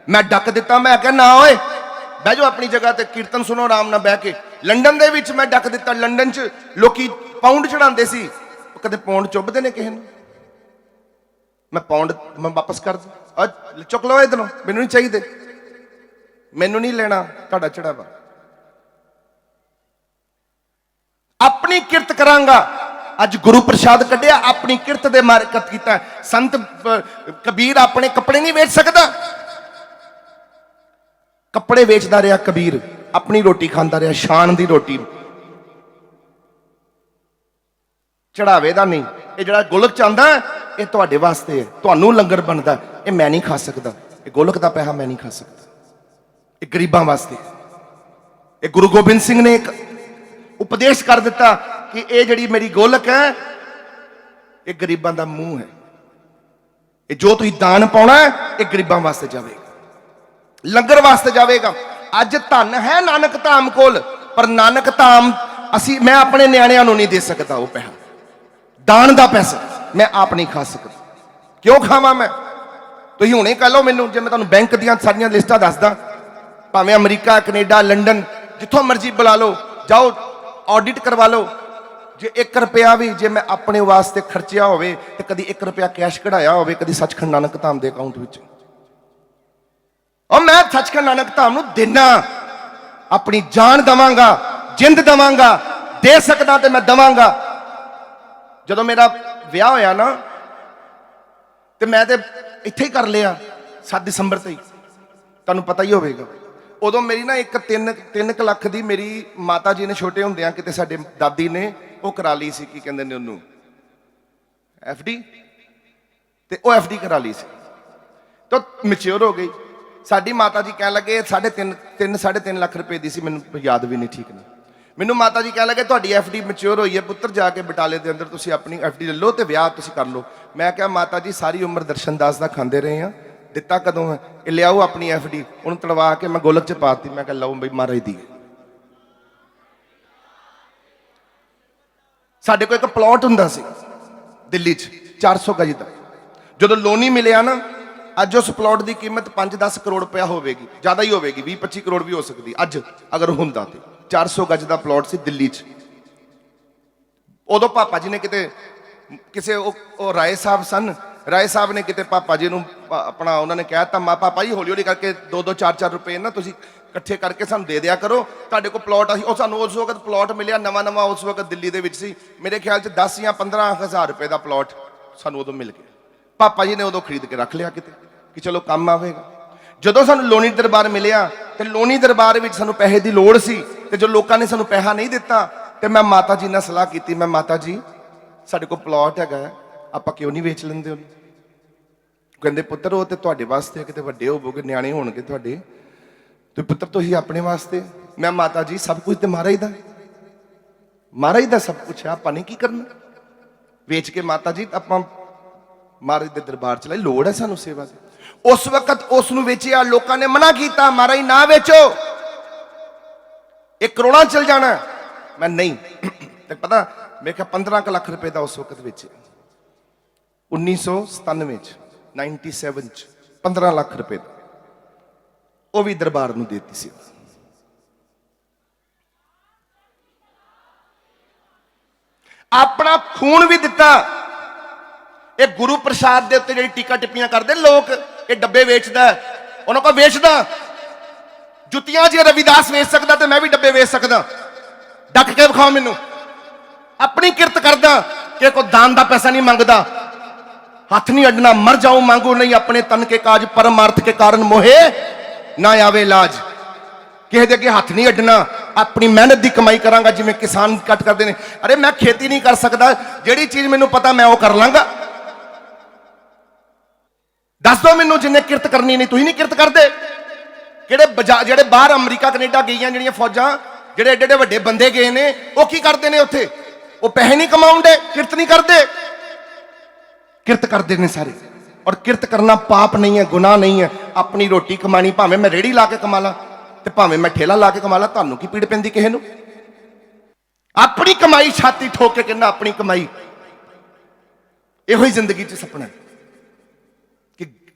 ਮੈਂ ਡੱਕ ਦਿੱਤਾ। ਮੈਂ ਕਿਹਾ ਨਾ ਓਏ, ਬਹਿ ਜਾਓ ਆਪਣੀ ਜਗ੍ਹਾ ਤੇ, ਕੀਰਤਨ ਸੁਣੋ ਆਰਾਮ ਨਾਲ ਬਹਿ ਕੇ। ਲੰਡਨ ਦੇ ਵਿੱਚ ਮੈਂ ਡੱਕ ਦਿੱਤਾ। ਲੰਡਨ 'ਚ ਲੋਕੀ ਪਾਉਂਡ ਚੜਾਉਂਦੇ ਸੀ, ਕਦੇ ਪਾਉਂਡ ਚੁੱਭਦੇ ਨੇ ਕਿਸੇ ਨੂੰ? ਮੈਂ ਪਾਉਂਡ ਮੈਂ ਵਾਪਸ ਕਰ ਦਿਆਂ, ਚੁੱਕ ਲਓ ਇੱਧਰੋਂ, ਮੈਨੂੰ ਨਹੀਂ ਚਾਹੀਦੇ, ਮੈਨੂੰ ਨਹੀਂ ਲੈਣਾ ਤੁਹਾਡਾ ਚੜਾਵਾ। ਆਪਣੀ ਕਿਰਤ ਕਰਾਂਗਾ। ਅੱਜ ਗੁਰੂ ਪ੍ਰਸ਼ਾਦ ਕੱਢਿਆ, ਆਪਣੀ ਕਿਰਤ ਦੇ ਮਾਰਕਤ ਕੀਤਾ। ਸੰਤ ਕਬੀਰ ਆਪਣੇ ਕੱਪੜੇ ਨਹੀਂ ਵੇਚ ਸਕਦਾ, ਕੱਪੜੇ ਵੇਚਦਾ ਰਿਹਾ ਕਬੀਰ, ਆਪਣੀ ਰੋਟੀ ਖਾਂਦਾ ਰਿਹਾ, ਸ਼ਾਨ ਦੀ ਰੋਟੀ, ਚੜਾਵੇ ਦਾ ਨਹੀਂ। ਇਹ ਜਿਹੜਾ ਗੋਲਕ ਚ ਆਂਦਾ ਇਹ ਤੁਹਾਡੇ ਵਾਸਤੇ ਹੈ, ਤੁਹਾਨੂੰ ਲੰਗਰ ਬਣਦਾ, ਇਹ ਮੈਂ ਨਹੀਂ ਖਾ ਸਕਦਾ। ਇਹ ਗੋਲਕ ਦਾ ਪੈਸਾ ਮੈਂ ਨਹੀਂ ਖਾ ਸਕਦਾ, ਇਹ ਗਰੀਬਾਂ ਵਾਸਤੇ। ਇਹ ਗੁਰੂ ਗੋਬਿੰਦ ਸਿੰਘ ਨੇ ਇੱਕ ਉਪਦੇਸ਼ ਕਰ ਦਿੱਤਾ ਕਿ ਇਹ ਜਿਹੜੀ ਮੇਰੀ ਗੋਲਕ ਹੈ ਇਹ ਗਰੀਬਾਂ ਦਾ ਮੂੰਹ ਹੈ। ਇਹ ਜੋ ਤੁਸੀਂ ਦਾਨ ਪਾਉਣਾ ਇਹ ਗਰੀਬਾਂ ਵਾਸਤੇ ਜਾਵੇਗਾ, ਲੰਗਰ ਵਾਸਤੇ ਜਾਵੇਗਾ। ਅੱਜ ਧਨ ਹੈ ਨਾਨਕ ਧਾਮ ਕੋਲ, ਪਰ ਨਾਨਕ ਧਾਮ ਮੈਂ ਆਪਣੇ ਨਿਆਣਿਆਂ ਨੂੰ ਨਹੀਂ ਦੇ ਸਕਦਾ। ਉਹ ਪੈਸਾ ਦਾਨ ਦਾ ਪੈਸਾ ਮੈਂ ਆਪ ਨਹੀਂ ਖਾ ਸਕਦਾ। ਕਿਉਂ ਖਾਵਾਂ ਮੈਂ? ਤੁਸੀਂ ਹੁਣੇ ਕਹਿ ਲਓ ਮੈਨੂੰ, ਜੇ ਮੈਂ ਤੁਹਾਨੂੰ ਬੈਂਕ ਦੀਆਂ ਸਾਰੀਆਂ ਲਿਸਟਾਂ ਦੱਸਦਾ, ਭਾਵੇਂ ਅਮਰੀਕਾ, ਕੈਨੇਡਾ, ਲੰਡਨ, ਜਿੱਥੋਂ ਮਰਜ਼ੀ ਬੁਲਾ ਲਓ, ਜਾਓ ਆਡਿਟ ਕਰਵਾ ਲਓ। ਜੇ 1 ਰੁਪਇਆ ਵੀ ਜੇ ਮੈਂ ਆਪਣੇ ਵਾਸਤੇ ਖਰਚਿਆ ਹੋਵੇ ਤੇ ਕਦੀ 1 ਰੁਪਇਆ ਕੈਸ਼ ਕਢਾਇਆ ਹੋਵੇ, ਕਦੀ ਸੱਚਖੰਡ ਨਾਨਕ ਧਾਮ ਦੇ ਅਕਾਊਂਟ ਵਿੱਚ, ਔਰ ਮੈਂ ਸੱਚਖੰਡ ਨਾਨਕ ਧਾਮ ਨੂੰ ਦੇਣਾ, ਆਪਣੀ ਜਾਨ ਦਵਾਂਗਾ, ਜਿੰਦ ਦਵਾਂਗਾ, ਦੇ ਸਕਦਾ ਤੇ ਮੈਂ ਦਵਾਂਗਾ। ਜਦੋਂ ਮੇਰਾ ਵਿਆਹ ਹੋਇਆ ਨਾ, ਤੇ ਮੈਂ ਤੇ ਇੱਥੇ ਹੀ ਕਰ ਲਿਆ 7 ਦਸੰਬਰ ਤੇ ਹੀ। ਤੁਹਾਨੂੰ ਪਤਾ ਹੀ ਹੋਵੇਗਾ ਉਦੋਂ ਮੇਰੀ ਨਾ ਇੱਕ 3 ਲੱਖ ਦੀ ਮੇਰੀ ਮਾਤਾ ਜੀ ਨੇ ਛੋਟੇ ਹੁੰਦਿਆਂ ਕਿਤੇ ਸਾਡੇ ਦਾਦੀ ਨੇ ਉਹ ਕਰਾ ਲਈ ਸੀ, ਕੀ ਕਹਿੰਦੇ ਨੇ ਉਹਨੂੰ, FD, ਤੇ ਉਹ FD ਕਰਾ ਲਈ ਸੀ ਤਾਂ ਮੈਚਿਓਰ ਹੋ ਗਈ। ਸਾਡੀ ਮਾਤਾ ਜੀ ਕਹਿਣ ਲੱਗੇ 3.5 ਲੱਖ ਰੁਪਏ ਦੀ ਸੀ, ਮੈਨੂੰ ਯਾਦ ਵੀ ਨਹੀਂ ਠੀਕ ਨਹੀਂ। ਮੈਨੂੰ ਮਾਤਾ ਜੀ ਕਹਿਣ ਲੱਗੇ ਤੁਹਾਡੀ FD ਮੈਚਿਓਰ ਹੋਈ ਹੈ ਪੁੱਤਰ, ਜਾ ਕੇ ਬਟਾਲੇ ਦੇ ਅੰਦਰ ਤੁਸੀਂ ਆਪਣੀ FD ਲੈ ਲਓ ਤੇ ਵਿਆਹ ਤੁਸੀਂ ਕਰ ਲਓ। ਮੈਂ ਕਿਹਾ ਮਾਤਾ ਜੀ ਸਾਰੀ ਉਮਰ ਦਰਸ਼ਨ ਦਾਸ ਦਾ ਖਾਂਦੇ ਰਹੇ ਆ, ਦਿੱਤਾ ਕਦੋਂ ਹੈ? ਇਹ ਲਿਆਓ ਆਪਣੀ FD। ਉਹਨੂੰ ਤੜਵਾ ਕੇ ਮੈਂ ਗੋਲਕ 'ਚ ਪਾਤੀ। ਮੈਂ ਕਿਹਾ ਲਓ ਬਈ ਮਹਾਰਾਜ ਦੀ। ਸਾਡੇ ਕੋਲ ਇੱਕ ਪਲਾਟ ਹੁੰਦਾ ਸੀ ਦਿੱਲੀ 'ਚ 400 ਗਜ ਦਾ। ਜਦੋਂ ਲੋਨ ਹੀ ਮਿਲਿਆ ਨਾ, ਅੱਜ ਉਸ ਪਲਾਟ ਦੀ ਕੀਮਤ 5-10 ਕਰੋੜ ਰੁਪਇਆ ਹੋਵੇਗੀ, ਜ਼ਿਆਦਾ ਹੀ ਹੋਵੇਗੀ, 20-25 ਕਰੋੜ ਵੀ ਹੋ ਸਕਦੀ ਅੱਜ ਅਗਰ ਹੁੰਦਾ ਤੇ। 400 ਗਜ ਦਾ ਪਲਾਟ ਸੀ ਦਿੱਲੀ 'ਚ। ਉਦੋਂ ਪਾਪਾ ਜੀ ਨੇ ਕਿਤੇ ਕਿਸੇ ਉਹ ਰਾਏ ਸਾਹਿਬ ਸਨ, ਰਾਏ ਸਾਹਿਬ ਨੇ ਕਿਤੇ ਪਾਪਾ ਜੀ ਨੂੰ ਆਪਣਾ ਉਹਨਾਂ ਨੇ ਕਹਿ ਦਿੱਤਾ, ਪਾਪਾ ਜੀ ਹੌਲੀ ਹੌਲੀ ਕਰਕੇ 2-2 4-4 ਰੁਪਏ ਨਾ ਤੁਸੀਂ ਇਕੱਠੇ ਕਰਕੇ ਸਾਨੂੰ ਦੇ ਦਿਆ ਕਰੋ, ਤੁਹਾਡੇ ਕੋਲ ਪਲਾਟ ਅਸੀਂ। ਉਹ ਸਾਨੂੰ ਉਸ ਵਕਤ ਪਲਾਟ ਮਿਲਿਆ ਨਵਾਂ ਉਸ ਵਕਤ ਦਿੱਲੀ ਦੇ ਵਿੱਚ ਸੀ, ਮੇਰੇ ਖਿਆਲ 'ਚ 10 ਜਾਂ 15 ਹਜ਼ਾਰ ਰੁਪਏ ਦਾ ਪਲਾਟ ਸਾਨੂੰ ਉਦੋਂ ਮਿਲ ਗਿਆ। ਪਾਪਾ ਜੀ ਨੇ ਉਦੋਂ ਖਰੀਦ ਕੇ ਰੱਖ ਲਿਆ ਕਿਤੇ ਕਿ ਚਲੋ ਕੰਮ ਆਵੇਗਾ। ਜਦੋਂ ਸਾਨੂੰ ਲੋਨੀ ਦਰਬਾਰ ਮਿਲਿਆ ਤੇ ਲੋਨੀ ਦਰਬਾਰ ਵਿੱਚ ਸਾਨੂੰ ਪੈਸੇ ਦੀ ਲੋੜ ਸੀ ਤੇ ਜੋ ਲੋਕਾਂ ਨੇ ਸਾਨੂੰ ਪੈਸਾ ਨਹੀਂ ਦਿੱਤਾ ਤੇ ਮੈਂ ਮਾਤਾ ਜੀ ਨਾਲ ਸਲਾਹ ਕੀਤੀ। ਮੈਂ ਮਾਤਾ ਜੀ ਸਾਡੇ ਕੋਲ ਪਲਾਟ ਹੈਗਾ, ਆਪਾਂ ਕਿਉਂ ਨਹੀਂ ਵੇਚ ਲੈਂਦੇ ਉਹਨੂੰ? ਕਹਿੰਦੇ ਪੁੱਤਰ ਉਹ ਤੇ ਤੁਹਾਡੇ ਵਾਸਤੇ, ਕਿਤੇ ਵੱਡੇ ਹੋਵੋਗੇ ਨਿਆਣੇ ਹੋਣਗੇ ਤੁਹਾਡੇ, ਤੇ ਪੁੱਤਰ ਤੁਸੀਂ ਆਪਣੇ ਵਾਸਤੇ। ਮੈਂ ਮਾਤਾ ਜੀ ਸਭ ਕੁਝ ਤੇ ਮਹਾਰਾਜ ਦਾ, ਮਹਾਰਾਜ ਦਾ ਸਭ ਕੁਝ ਹੈ, ਆਪਾਂ ਨੇ ਕੀ ਕਰਨਾ ਵੇਚ ਕੇ? ਮਾਤਾ ਜੀ ਆਪਾਂ ਮਹਾਰਾਜ ਦੇ ਦਰਬਾਰ ਚ ਲਈ, ਲੋੜ ਹੈ ਸਾਨੂੰ ਸੇਵਾ ਦੀ। ਉਸ ਵਕਤ ਉਸ ਨੂੰ ਵੇਚਿਆ, ਲੋਕਾਂ ਨੇ ਮਨਾ ਕੀਤਾ, ਮਹਾਰਾਜ ਨਾ ਵੇਚੋ, ਇਹ ਕਰੋੜਾਂ ਚਲ ਜਾਣਾ। ਮੈਂ ਨਹੀਂ ਤੇ ਪਤਾ ਮੈਂ ਕਿਹਾ 15 ਲੱਖ ਰੁਪਏ ਦਾ ਉਸ ਵਕਤ ਵੇਚਿਆ 1997 ਚ 97 ਚ 15 ਲੱਖ ਰੁਪਏ ਦਾ, ਉਹ ਵੀ ਦਰਬਾਰ ਨੂੰ ਦੇਤੀ ਸੀ। ਆਪਣਾ ਖੂਨ ਵੀ ਦਿੱਤਾ। ਇਹ ਗੁਰੂ ਪ੍ਰਸਾਦ ਦੇ ਉੱਤੇ ਜਿਹੜੀ ਟੀਕਾ ਟਿੱਪੀਆਂ ਕਰਦੇ ਲੋਕ, ਇਹ ਡੱਬੇ ਵੇਚਦਾ, ਉਹਨਾਂ ਕੋਲ ਵੇਚਦਾ। ਜੁੱਤੀਆਂ ਜੇ ਰਵਿਦਾਸ ਵੇਚ ਸਕਦਾ ਤੇ ਮੈਂ ਵੀ ਡੱਬੇ ਵੇਚ ਸਕਦਾ। ਡੱਕ ਕੇ ਵਿਖਾਓ ਮੈਨੂੰ। ਆਪਣੀ ਕਿਰਤ ਕਰਦਾ ਕਿ ਕੋਈ ਦਾਨ ਦਾ ਪੈਸਾ ਨਹੀਂ ਮੰਗਦਾ, ਹੱਥ ਨਹੀਂ ਅੱਡਣਾ, ਮਰ ਜਾऊं मांगू नहीं अपने तन के काज परमार्थ के कारण मोहे ना आवे लाज। ਕਿਸੇ ਦੇ ਅੱਗੇ ਹੱਥ ਨਹੀਂ ਅੱਡਣਾ, ਆਪਣੀ ਮਿਹਨਤ ਦੀ ਕਮਾਈ ਕਰਾਂਗਾ। ਜਿਵੇਂ ਕਿਸਾਨ ਕੱਟ ਕਰਦੇ ਨੇ, ਅਰੇ ਮੈਂ ਖੇਤੀ ਨਹੀਂ ਕਰ ਸਕਦਾ, ਜਿਹੜੀ ਚੀਜ਼ ਮੈਨੂੰ ਪਤਾ ਮੈਂ ਉਹ ਕਰ ਲਾਂਗਾ। ਦੱਸ ਦਿਓ ਮੈਨੂੰ ਜਿੰਨੇ ਕਿਰਤ ਕਰਨੀ ਨਹੀਂ, ਤੁਸੀਂ ਨਹੀਂ ਕਿਰਤ ਕਰਦੇ। ਜਿਹੜੇ ਬਾਹਰ ਅਮਰੀਕਾ ਕੈਨੇਡਾ ਗਈਆਂ ਜਿਹੜੀਆਂ ਫੌਜਾਂ, ਜਿਹੜੇ ਏਡੇ ਏਡੇ ਵੱਡੇ ਬੰਦੇ ਗਏ ਨੇ, ਉਹ ਕੀ ਕਰਦੇ ਨੇ ਉੱਥੇ? ਉਹ ਪੈਸੇ ਨਹੀਂ ਕਮਾਉਂਦੇ, ਕਿਰਤ ਨਹੀਂ ਕਰਦੇ। ਕਿਰਤ ਕਰਦੇ ਨੇ ਸਾਰੇ। ਔਰ ਕਿਰਤ ਕਰਨਾ ਪਾਪ ਨਹੀਂ ਹੈ, ਗੁਨਾਹ ਨਹੀਂ ਹੈ। ਆਪਣੀ ਰੋਟੀ ਕਮਾਣੀ, ਭਾਵੇਂ ਮੈਂ ਰੇੜੀ ਲਾ ਕੇ ਕਮਾ ਲਾਂ ਤੇ ਭਾਵੇਂ ਮੈਂ ਠੇਲਾ ਲਾ ਕੇ ਕਮਾ ਲਾਂ, ਤੁਹਾਨੂੰ ਕੀ ਪੀੜ ਪੈਂਦੀ ਕਿਸੇ ਨੂੰ? ਆਪਣੀ ਕਮਾਈ ਛਾਤੀ ਠੋਕ ਕੇ ਕਹਿੰਦਾ ਆਪਣੀ ਕਮਾਈ। ਇਹੋ ਹੀ ਜ਼ਿੰਦਗੀ 'ਚ ਸੁਪਨਾ ਕਿ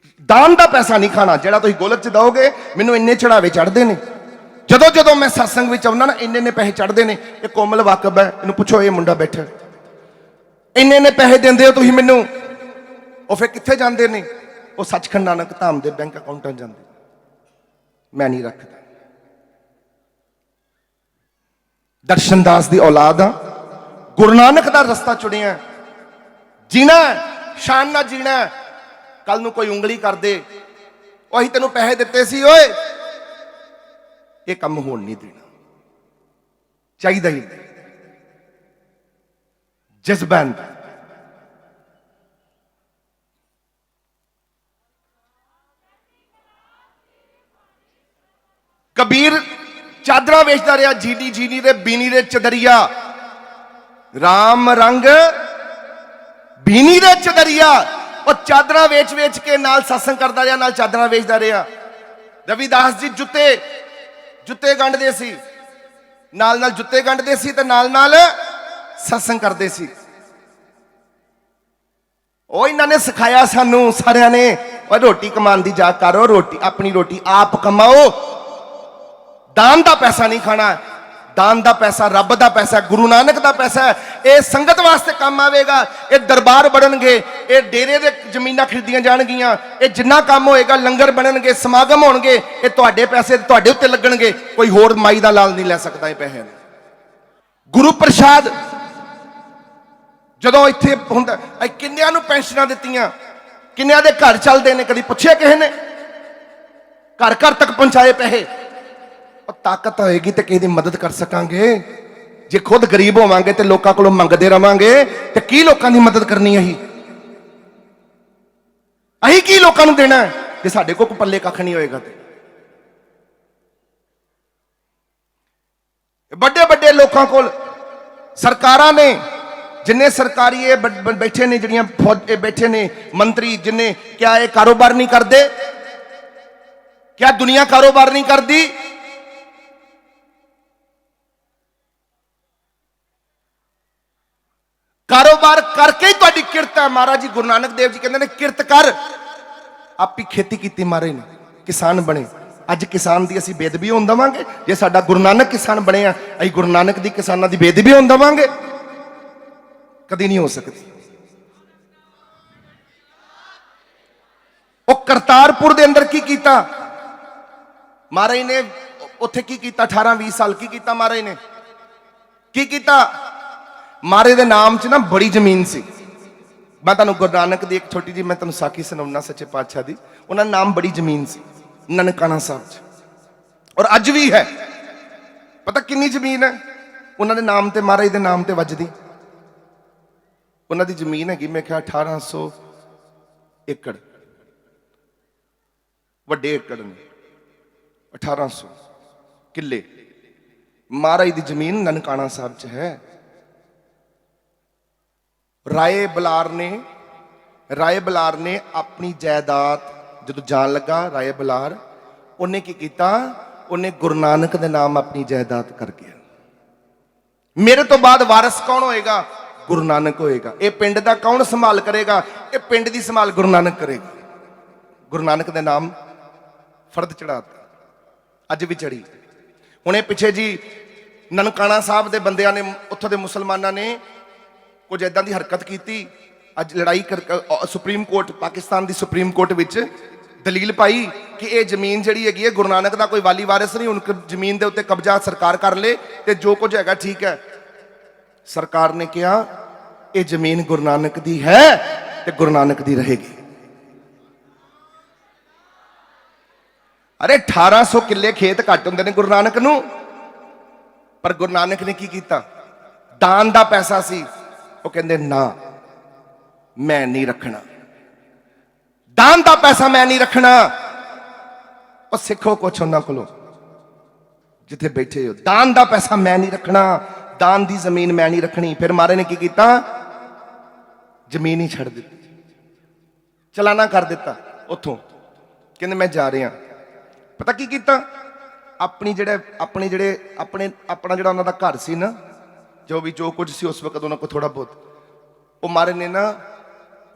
ਦਾਨ ਦਾ ਪੈਸਾ ਨਹੀਂ ਖਾਣਾ। ਜਿਹੜਾ ਤੁਸੀਂ ਗੋਲਕ 'ਚ ਦਓਗੇ, ਮੈਨੂੰ ਇੰਨੇ ਚੜਾਵੇ ਚੜਦੇ ਨੇ। ਜਦੋਂ ਮੈਂ ਸਤਸੰਗ ਵਿੱਚ ਆਉਂਦਾ ਨਾ, ਇੰਨੇ ਪੈਸੇ ਚੜਦੇ ਨੇ। ਇਹ ਕੋਮਲ ਵਾਕਬ ਹੈ, ਇਹਨੂੰ ਪੁੱਛੋ, ਇਹ ਮੁੰਡਾ ਬੈਠਾ, ਇੰਨੇ ਪੈਸੇ ਦਿੰਦੇ ਹੋ ਤੁਸੀਂ ਮੈਨੂੰ। ਉਹ ਫਿਰ ਕਿੱਥੇ ਜਾਂਦੇ ਨੇ? ਉਹ ਸੱਚਖੰਡ ਨਾਨਕ ਧਾਮ ਦੇ ਬੈਂਕ ਅਕਾਊਂਟਾਂ ਜਾਂਦੇ। ਮੈਂ ਨਹੀਂ ਰੱਖਦਾ। ਦਰਸ਼ਨ ਦਾਸ ਦੀ ਔਲਾਦ ਆ, ਗੁਰੂ ਨਾਨਕ ਦਾ ਰਸਤਾ ਚੁਣਿਆ। ਜੀਣਾ ਸ਼ਾਨ ਨਾਲ ਜੀਣਾ। ਕੱਲ ਨੂੰ ਕੋਈ ਉਂਗਲੀ ਕਰਦੇ, ਉਹੀ ਤੈਨੂੰ ਪੈਸੇ ਦਿੱਤੇ ਸੀ ਓਏ, ਇਹ ਕੰਮ ਹੋਣ ਨਹੀਂ ਦੇਣਾ ਚਾਹੀਦਾ। ਹੀ ਜਜ਼ਬਾ। ਕਬੀਰ ਚਾਦਰਾਂ ਵੇਚਦਾ ਰਿਹਾ, ਜੀਨੀ ਦੇ ਬੀਨੀ ਦੇ ਚਦਰੀਆ, ਰਾਮ ਰੰਗ ਬੀਨੀ ਦੇ ਚਦਰੀਆ। ਉਹ ਚਾਦਰਾਂ ਵੇਚ ਕੇ ਨਾਲ ਸਤਸੰਗ ਕਰਦਾ ਰਿਹਾ, ਨਾਲ ਚਾਦਰਾਂ ਵੇਚਦਾ ਰਿਹਾ। ਰਵਿਦਾਸ ਜੀ ਜੁੱਤੇ ਗੰਢਦੇ ਸੀ, ਨਾਲ ਜੁੱਤੇ ਗੰਢਦੇ ਸੀ ਤੇ ਨਾਲ ਸਤਸੰਗ ਕਰਦੇ ਸੀ। ਉਹ ਇਹਨਾਂ ਨੇ ਸਿਖਾਇਆ ਸਾਨੂੰ ਸਾਰਿਆਂ ਨੇ, ਉਹ ਰੋਟੀ ਕਮਾਉਣ ਦੀ ਜਾ ਕਰੋ, ਰੋਟੀ ਆਪਣੀ ਰੋਟੀ ਆਪ ਕਮਾਓ। ਦਾਨ ਦਾ ਪੈਸਾ ਨਹੀਂ ਖਾਣਾ। ਦਾਨ ਦਾ ਪੈਸਾ ਰੱਬ ਦਾ ਪੈਸਾ, ਗੁਰੂ ਨਾਨਕ ਦਾ ਪੈਸਾ। ਇਹ ਸੰਗਤ ਵਾਸਤੇ ਕੰਮ ਆਵੇਗਾ। ਇਹ ਦਰਬਾਰ ਬਣਨਗੇ, ਇਹ ਡੇਰੇ ਦੇ ਜ਼ਮੀਨਾਂ ਖਰੀਦੀਆਂ ਜਾਣਗੀਆਂ, ਇਹ ਜਿੰਨਾ ਕੰਮ ਹੋਏਗਾ, ਲੰਗਰ ਬਣਨਗੇ, ਸਮਾਗਮ ਹੋਣਗੇ, ਇਹ ਤੁਹਾਡੇ ਪੈਸੇ ਤੁਹਾਡੇ ਉੱਤੇ ਲੱਗਣਗੇ। ਕੋਈ ਹੋਰ ਮਾਈ ਦਾ ਲਾਲ ਨਹੀਂ ਲੈ ਸਕਦਾ ਇਹ ਪੈਸੇ। ਗੁਰੂ ਪ੍ਰਸਾਦ ਜਦੋਂ ਇੱਥੇ ਹੁੰਦਾ, ਕਿੰਨਿਆਂ ਨੂੰ ਪੈਨਸ਼ਨਾਂ ਦਿੱਤੀਆਂ। ਕਿੰਨਿਆਂ ਦੇ ਘਰ ਚੱਲਦੇ ਨੇ, ਕਦੀ ਪੁੱਛਿਆ ਕਿਸੇ ਨੇ? ਘਰ ਘਰ ਤੱਕ ਪਹੁੰਚਾਏ ਪੈਸੇ। ਉਹ ਤਾਕਤ ਹੋਏਗੀ ਤੇ ਕਿਸੇ ਦੀ ਮਦਦ ਕਰ ਸਕਾਂਗੇ। ਜੇ ਖੁਦ ਗਰੀਬ ਹੋਵਾਂਗੇ ਤੇ ਲੋਕਾਂ ਕੋਲੋਂ ਮੰਗਦੇ ਰਵਾਂਗੇ ਤੇ ਕੀ ਲੋਕਾਂ ਦੀ ਮਦਦ ਕਰਨੀ? ਅਸੀਂ ਕੀ ਲੋਕਾਂ ਨੂੰ ਦੇਣਾ ਜੇ ਸਾਡੇ ਕੋਲ ਪੱਲੇ ਕੱਖ ਨਹੀਂ ਹੋਏਗਾ? ਤੇ ਵੱਡੇ ਵੱਡੇ ਲੋਕਾਂ ਕੋਲ ਸਰਕਾਰਾਂ ਨੇ, ਜਿੰਨੇ ਸਰਕਾਰੀ ਇਹ ਬੈਠੇ ਨੇ, ਜਿਹੜੀਆਂ ਫੌਜ ਬੈਠੇ ਨੇ ਮੰਤਰੀ, ਜਿੰਨੇ, ਕਿਆ ਇਹ ਕਾਰੋਬਾਰ ਨਹੀਂ ਕਰਦੇ? ਕਿਆ ਦੁਨੀਆ ਕਾਰੋਬਾਰ ਨਹੀਂ ਕਰਦੀ? ਕਾਰੋਬਾਰ ਕਰਕੇ ਹੀ ਤੁਹਾਡੀ ਕਿਰਤ ਹੈ। ਮਹਾਰਾਜ ਜੀ ਗੁਰੂ ਨਾਨਕ ਦੇਵ ਜੀ ਕਹਿੰਦੇ ਨੇ ਕਿਰਤ ਕਰ। ਆਪੀ ਖੇਤੀ ਕੀਤੀ ਮਹਾਰਾਜ ਨੇ, ਕਿਸਾਨ ਬਣੇ। ਅੱਜ ਕਿਸਾਨ ਦੀ ਅਸੀਂ ਬੇਦਬੀ ਹੋਣ ਦੇਵਾਂਗੇ? ਜੇ ਸਾਡਾ ਗੁਰੂ ਨਾਨਕ ਕਿਸਾਨ ਬਣਿਆ, ਅਸੀਂ ਗੁਰੂ ਨਾਨਕ ਦੀ ਕਿਸਾਨਾਂ ਦੀ ਬੇਦਬੀ ਹੋਣ ਦੇਵਾਂਗੇ? ਕਦੀ ਨਹੀਂ ਹੋ ਸਕਦੀ। ਉਹ ਕਰਤਾਰਪੁਰ ਦੇ ਅੰਦਰ ਕੀ ਕੀਤਾ ਮਹਾਰਾਜ ਨੇ? ਉੱਥੇ ਕੀ ਕੀਤਾ? 18-20 ਸਾਲ ਕੀ ਕੀਤਾ ਮਹਾਰਾਜ ਨੇ? ਕੀ ਕੀਤਾ? ਮਹਾਰਾਜ ਦੇ ਨਾਮ 'ਚ ਨਾ ਬੜੀ ਜ਼ਮੀਨ ਸੀ। ਮੈਂ ਤੁਹਾਨੂੰ ਗੁਰੂ ਨਾਨਕ ਦੀ ਇੱਕ ਛੋਟੀ ਜਿਹੀ ਮੈਂ ਤੁਹਾਨੂੰ ਸਾਖੀ ਸੁਣਾਉਣਾ ਸੱਚੇ ਪਾਤਸ਼ਾਹ ਦੀ। ਉਹਨਾਂ ਦਾ ਨਾਮ ਬੜੀ ਜ਼ਮੀਨ ਸੀ ਨਨਕਾਣਾ ਸਾਹਿਬ 'ਚ, ਔਰ ਅੱਜ ਵੀ ਹੈ। ਪਤਾ ਕਿੰਨੀ ਜ਼ਮੀਨ ਹੈ ਉਹਨਾਂ ਦੇ ਨਾਮ ਤੇ, ਮਹਾਰਾਜ ਦੇ ਨਾਮ ਤੇ ਵੱਜਦੀ? ਉਹਨਾਂ ਦੀ ਜ਼ਮੀਨ ਹੈਗੀ ਮੈਂ ਕਿਹਾ 1800 ਏਕੜ। ਵੱਡੇ ਏਕੜ ਨੇ, 1800 ਕਿੱਲੇ ਮਹਾਰਾਜ ਦੀ ਜ਼ਮੀਨ ਨਨਕਾਣਾ ਸਾਹਿਬ 'ਚ ਹੈ। ਰਾਏ ਬਲਾਰ ਨੇ ਆਪਣੀ ਜਾਇਦਾਦ ਜਦੋਂ ਜਾਣ ਲੱਗਾ, ਰਾਏ ਬਲਾਰ, ਉਹਨੇ ਕੀ ਕੀਤਾ? ਉਹਨੇ ਗੁਰੂ ਨਾਨਕ ਦੇ ਨਾਮ ਆਪਣੀ ਜਾਇਦਾਦ ਕਰ ਗਿਆ। ਮੇਰੇ ਤੋਂ ਬਾਅਦ ਵਾਰਿਸ ਕੌਣ ਹੋਏਗਾ? ਗੁਰੂ ਨਾਨਕ ਹੋਏਗਾ। ਇਹ ਪਿੰਡ ਦਾ ਕੌਣ ਸੰਭਾਲ ਕਰੇਗਾ? ਇਹ ਪਿੰਡ ਦੀ ਸੰਭਾਲ ਗੁਰੂ ਨਾਨਕ ਕਰੇਗਾ। ਗੁਰੂ ਨਾਨਕ ਦੇ ਨਾਮ ਫਰਦ ਚੜਾਤਾ, ਅੱਜ ਵੀ ਚੜੀ। ਹੁਣੇ ਪਿੱਛੇ ਜੀ ਨਨਕਾਣਾ ਸਾਹਿਬ ਦੇ ਬੰਦਿਆਂ ਨੇ, ਉੱਥੋਂ ਦੇ ਮੁਸਲਮਾਨਾਂ ਨੇ ਕੁਝ ਏਦਾਂ ਦੀ ਹਰਕਤ ਕੀਤੀ। ਅੱਜ ਲੜਾਈ ਸੁਪਰੀਮ ਕੋਰਟ, ਪਾਕਿਸਤਾਨ ਦੀ ਸੁਪਰੀਮ ਕੋਰਟ ਵਿੱਚ ਦਲੀਲ ਪਾਈ ਕਿ ਇਹ ਜ਼ਮੀਨ ਜਿਹੜੀ ਹੈਗੀ ਹੈ ਗੁਰੂ ਨਾਨਕ ਦਾ ਕੋਈ ਵਾਲੀ ਵਾਰਿਸ ਨਹੀਂ, ਹੁਣ ਜ਼ਮੀਨ ਦੇ ਉੱਤੇ ਕਬਜ਼ਾ ਸਰਕਾਰ ਕਰ ਲੇ ਤੇ ਜੋ ਕੁਝ ਹੈਗਾ ਠੀਕ ਹੈ। ਸਰਕਾਰ ਨੇ ਕਿਹਾ ਇਹ ਜ਼ਮੀਨ ਗੁਰੂ ਨਾਨਕ ਦੀ ਹੈ ਤੇ ਗੁਰੂ ਨਾਨਕ ਦੀ ਰਹੇਗੀ। ਅਰੇ 1800 ਕਿੱਲੇ ਖੇਤ ਘੱਟ ਹੁੰਦੇ ਨੇ ਗੁਰੂ ਨਾਨਕ ਨੂੰ, ਪਰ ਗੁਰੂ ਨਾਨਕ ਨੇ ਕੀ ਕੀਤਾ? ਦਾਨ ਦਾ ਪੈਸਾ ਸੀ, ਉਹ ਕਹਿੰਦੇ ਨਾ ਮੈਂ ਨਹੀਂ ਰੱਖਣਾ, ਦਾਨ ਦਾ ਪੈਸਾ ਮੈਂ ਨਹੀਂ ਰੱਖਣਾ। ਉਹ ਸਿੱਖੋ ਕੁਛ ਉਹਨਾਂ ਕੋਲੋਂ ਜਿੱਥੇ ਬੈਠੇ ਹੋ, ਦਾਨ ਦਾ ਪੈਸਾ ਮੈਂ ਨਹੀਂ ਰੱਖਣਾ, ਦਾਨ ਦੀ ਜ਼ਮੀਨ ਮੈਂ ਨਹੀਂ ਰੱਖਣੀ। ਫਿਰ ਮਹਾਰਾਜ ਨੇ ਕੀ ਕੀਤਾ? ਜ਼ਮੀਨ ਹੀ ਛੱਡ ਦਿੱਤੀ, ਚਲਾਨਾ ਕਰ ਦਿੱਤਾ ਉੱਥੋਂ। ਕਹਿੰਦੇ ਮੈਂ ਜਾ ਰਿਹਾ। ਪਤਾ ਕੀ ਕੀਤਾ? ਆਪਣਾ ਜਿਹੜਾ ਉਹਨਾਂ ਦਾ ਘਰ ਸੀ ਨਾ, ਜੋ ਕੁਝ ਸੀ ਉਸ ਵਕਤ ਉਹਨਾਂ ਕੋਲ ਥੋੜਾ ਬਹੁਤ, ਉਹ ਮਹਾਰਾਜ ਨੇ ਨਾ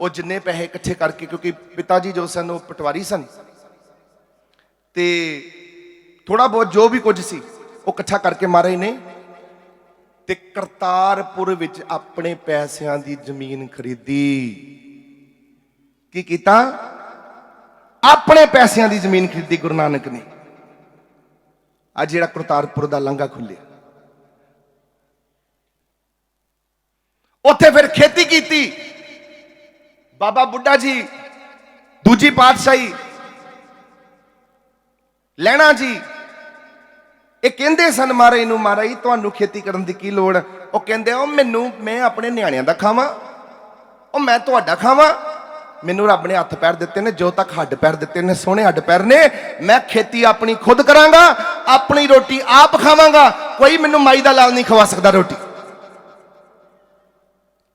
ਉਹ ਜਿੰਨੇ ਪੈਸੇ ਇਕੱਠੇ ਕਰਕੇ, ਕਿਉਂਕਿ ਪਿਤਾ ਜੀ ਜੋ ਸਨ ਉਹ ਪਟਵਾਰੀ ਸਨ, ਤੇ ਥੋੜਾ ਬਹੁਤ ਜੋ ਵੀ ਕੁਝ ਸੀ ਉਹ ਇਕੱਠਾ ਕਰਕੇ ਮਹਾਰਾਜ ਨੇ ਤੇ ਕਰਤਾਰਪੁਰ ਵਿੱਚ ਆਪਣੇ ਪੈਸਿਆਂ ਦੀ ਜ਼ਮੀਨ ਖਰੀਦੀ। ਕੀ ਕੀਤਾ? ਆਪਣੇ ਪੈਸਿਆਂ ਦੀ ਜ਼ਮੀਨ ਖਰੀਦੀ ਗੁਰੂ ਨਾਨਕ ਨੇ। ਅੱਜ ਜਿਹੜਾ ਕਰਤਾਰਪੁਰ ਦਾ ਲਾਂਘਾ ਖੁੱਲਿਆ, ਉੱਥੇ ਫਿਰ ਖੇਤੀ ਕੀਤੀ। ਬਾਬਾ ਬੁੱਢਾ ਜੀ, ਦੂਜੀ ਪਾਤਸ਼ਾਹੀ, ਲਹਿਣਾ ਜੀ, ਇਹ ਕਹਿੰਦੇ ਸਨ ਮਹਾਰਾਜ ਨੂੰ, ਮਹਾਰਾਜ ਤੁਹਾਨੂੰ ਖੇਤੀ ਕਰਨ ਦੀ ਕੀ ਲੋੜ? ਉਹ ਕਹਿੰਦੇ ਮੈਂ ਆਪਣੇ ਨਿਆਣਿਆਂ ਦਾ ਖਾਵਾਂ, ਉਹ ਮੈਂ ਤੁਹਾਡਾ ਖਾਵਾਂ। ਮੈਨੂੰ ਰੱਬ ਨੇ ਹੱਥ ਪੈਰ ਦਿੱਤੇ ਨੇ, ਜੋ ਤੱਕ ਹੱਡ ਪੈਰ ਦਿੱਤੇ ਨੇ, ਸੋਹਣੇ ਹੱਡ ਪੈਰ ਨੇ। ਮੈਂ ਖੇਤੀ ਆਪਣੀ ਖੁਦ ਕਰਾਂਗਾ, ਆਪਣੀ ਰੋਟੀ ਆਪ ਖਾਵਾਂਗਾ, ਕੋਈ ਮੈਨੂੰ ਮਾਈ ਦਾ ਲਾਲ ਨਹੀਂ ਖਵਾ ਸਕਦਾ ਰੋਟੀ।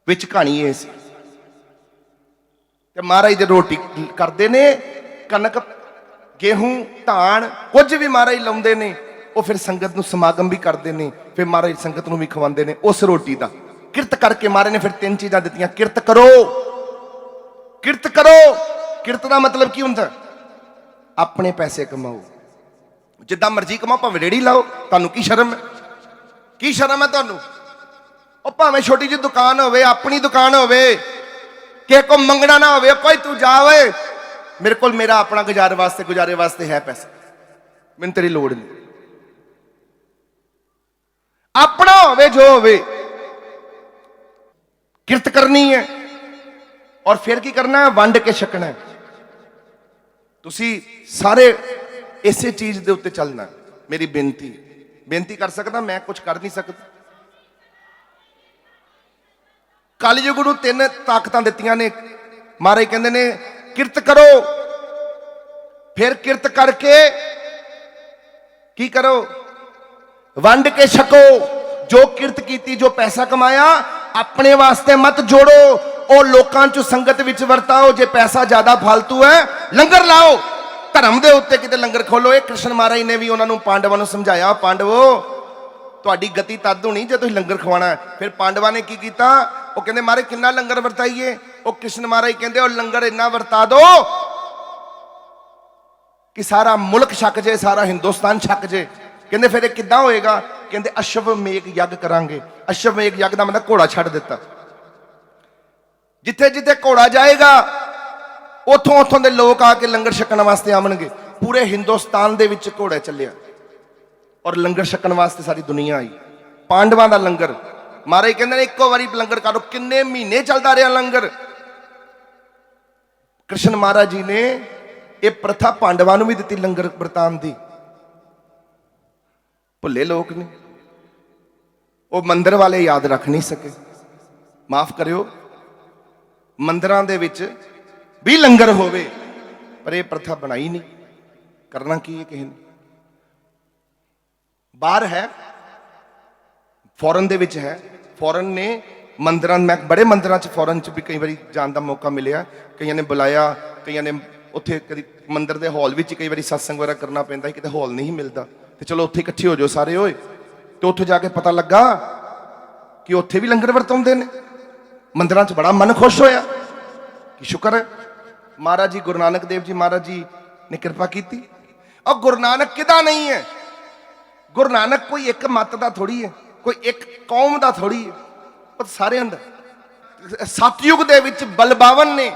ਵਿੱਚ ਕਹਾਣੀ ਇਹ ਸੀ। ਤੇ ਮਹਾਰਾਜ ਦੇ ਰੋਟੀ ਕਰਦੇ ਨੇ, ਕਣਕ, ਗੇਹੂੰ, ਧਾਨ, ਕੁਝ ਵੀ ਮਹਾਰਾਜ ਲਾਉਂਦੇ ਨੇ, ਉਹ ਫਿਰ ਸੰਗਤ ਨੂੰ ਸਮਾਗਮ ਵੀ ਕਰਦੇ ਨੇ, ਫਿਰ ਮਹਾਰਾਜ ਸੰਗਤ ਨੂੰ ਵੀ ਖਵਾਉਂਦੇ ਨੇ ਉਸ ਰੋਟੀ ਦਾ। ਕਿਰਤ ਕਰਕੇ ਮਹਾਰਾਜ ਨੇ ਫਿਰ 3 ਚੀਜ਼ਾਂ ਦਿੱਤੀਆਂ। ਕਿਰਤ ਕਰੋ, ਕਿਰਤ ਕਰੋ। ਕਿਰਤ ਦਾ ਮਤਲਬ ਕੀ ਹੁੰਦਾ? ਆਪਣੇ ਪੈਸੇ ਕਮਾਓ, ਜਿੱਦਾਂ ਮਰਜ਼ੀ ਕਮਾਓ, ਭਾਵੇਂ ਰੇੜੀ ਲਾਓ, ਤੁਹਾਨੂੰ ਕੀ ਸ਼ਰਮ ਹੈ? ਕੀ ਸ਼ਰਮ ਹੈ ਤੁਹਾਨੂੰ? ਉਹ ਭਾਵੇਂ ਛੋਟੀ ਜਿਹੀ ਦੁਕਾਨ ਹੋਵੇ, ਆਪਣੀ ਦੁਕਾਨ ਹੋਵੇ, ਕਿਸੇ ਕੋ ਮੰਗਣਾ ਨਾ ਹੋਵੇ, ਕੋਈ ਤੂੰ ਜਾ ਓਏ, ਮੇਰੇ ਕੋਲ ਮੇਰਾ ਆਪਣਾ ਗੁਜ਼ਾਰੇ ਵਾਸਤੇ ਹੈ ਪੈਸਾ, ਮੈਨੂੰ ਤੇਰੀ ਲੋੜ ਨਹੀਂ। ਆਪਣਾ ਹੋਵੇ ਜੋ ਹੋਵੇ, ਕਿਰਤ ਕਰਨੀ ਹੈ। और फिर की करना है, वंड के छकना है। तुसी सारे इसे चीज के उत्ते चलना। मेरी बेनती बेनती कर सकदा, मैं कुछ कर नहीं सकता। कलयुग नूं 3 ताकतां दित्तियां ने। महाराज कहंदे ने किरत करो, फिर किरत करके की करो, वंड के छको। जो किरत कीती, जो पैसा कमाया, अपने वास्ते मत जोड़ो, और लोकां चों संगत विच वरताओ। जे पैसा ज्यादा फालतू है, लंगर लाओ, धर्म दे उत्ते किते लंगर खोलो। ये कृष्ण महाराज ने भी उन्होंने पांडवां नूं समझाया, पांडवो तुहाडी गति तद होनी जे तुसीं लंगर खवाना है। फिर पांडवां ने की कीता, वो कहंदे महाराज किन्ना लंगर वरताइए। वो कृष्ण महाराज कहंदे ओ लंगर इन्ना वरता दो कि सारा मुल्क छक जे, सारा हिंदुस्तान छक जे। कहंदे फिर किद्दां होएगा? कहंदे अश्वमेघ यज्ञ करांगे। अश्वमेघ यज्ञ दा मतलब घोड़ा छड्ड दित्ता। जिथे जिथे घोड़ा जाएगा, उथों उथों दे लोग आके लंगर छकण वास्ते आउणगे। पूरे हिंदुस्तान दे विच घोड़ा चलिया और लंगर छकण वास्ते सारी दुनिया आई। पांडवां दा लंगर, महाराज कहंदे ने इक्को वारी लंगर करो। किन्ने महीने चलदा रहा लंगर। कृष्ण महाराज जी ने यह प्रथा पांडवां नूं भी दित्ती, लंगर बरतान दी। भुल्ले लोग ने, वो मंदिर वाले याद रख नहीं सके। माफ करियो, मंदिरां दे विच भी लंगर होवे, पर यह प्रथा बनाई नहीं। करना की है किसी ने? बाहर है, फॉरन दे विच है। फॉरन ने मंदिरां, मैं बड़े मंदिरां च फॉरन च भी कई बारी जान का मौका मिलिया। कईयां ने बुलाया, कईयां ने उत्थे कदी मंदिर के हॉल विच कई बारी सत्संग वगैरह करना पैंदा, किते हॉल नहीं मिलता, तो चलो उत्थे इकट्ठे हो जाओ सारे होए। तो उत्थे जाके पता लगा कि उत्थे भी लंगर वरताउंदे ने। मंदिरां च बड़ा मन खुश होया कि शुक्र है महाराज जी, गुरु नानक देव जी महाराज जी ने कृपा की। और गुरु नानक किदा नहीं है? गुरु नानक कोई एक मत का थोड़ी है, कोई एक कौम का थोड़ी है, पर सारे अंदर। सतयुग दे विच बलबावन ने,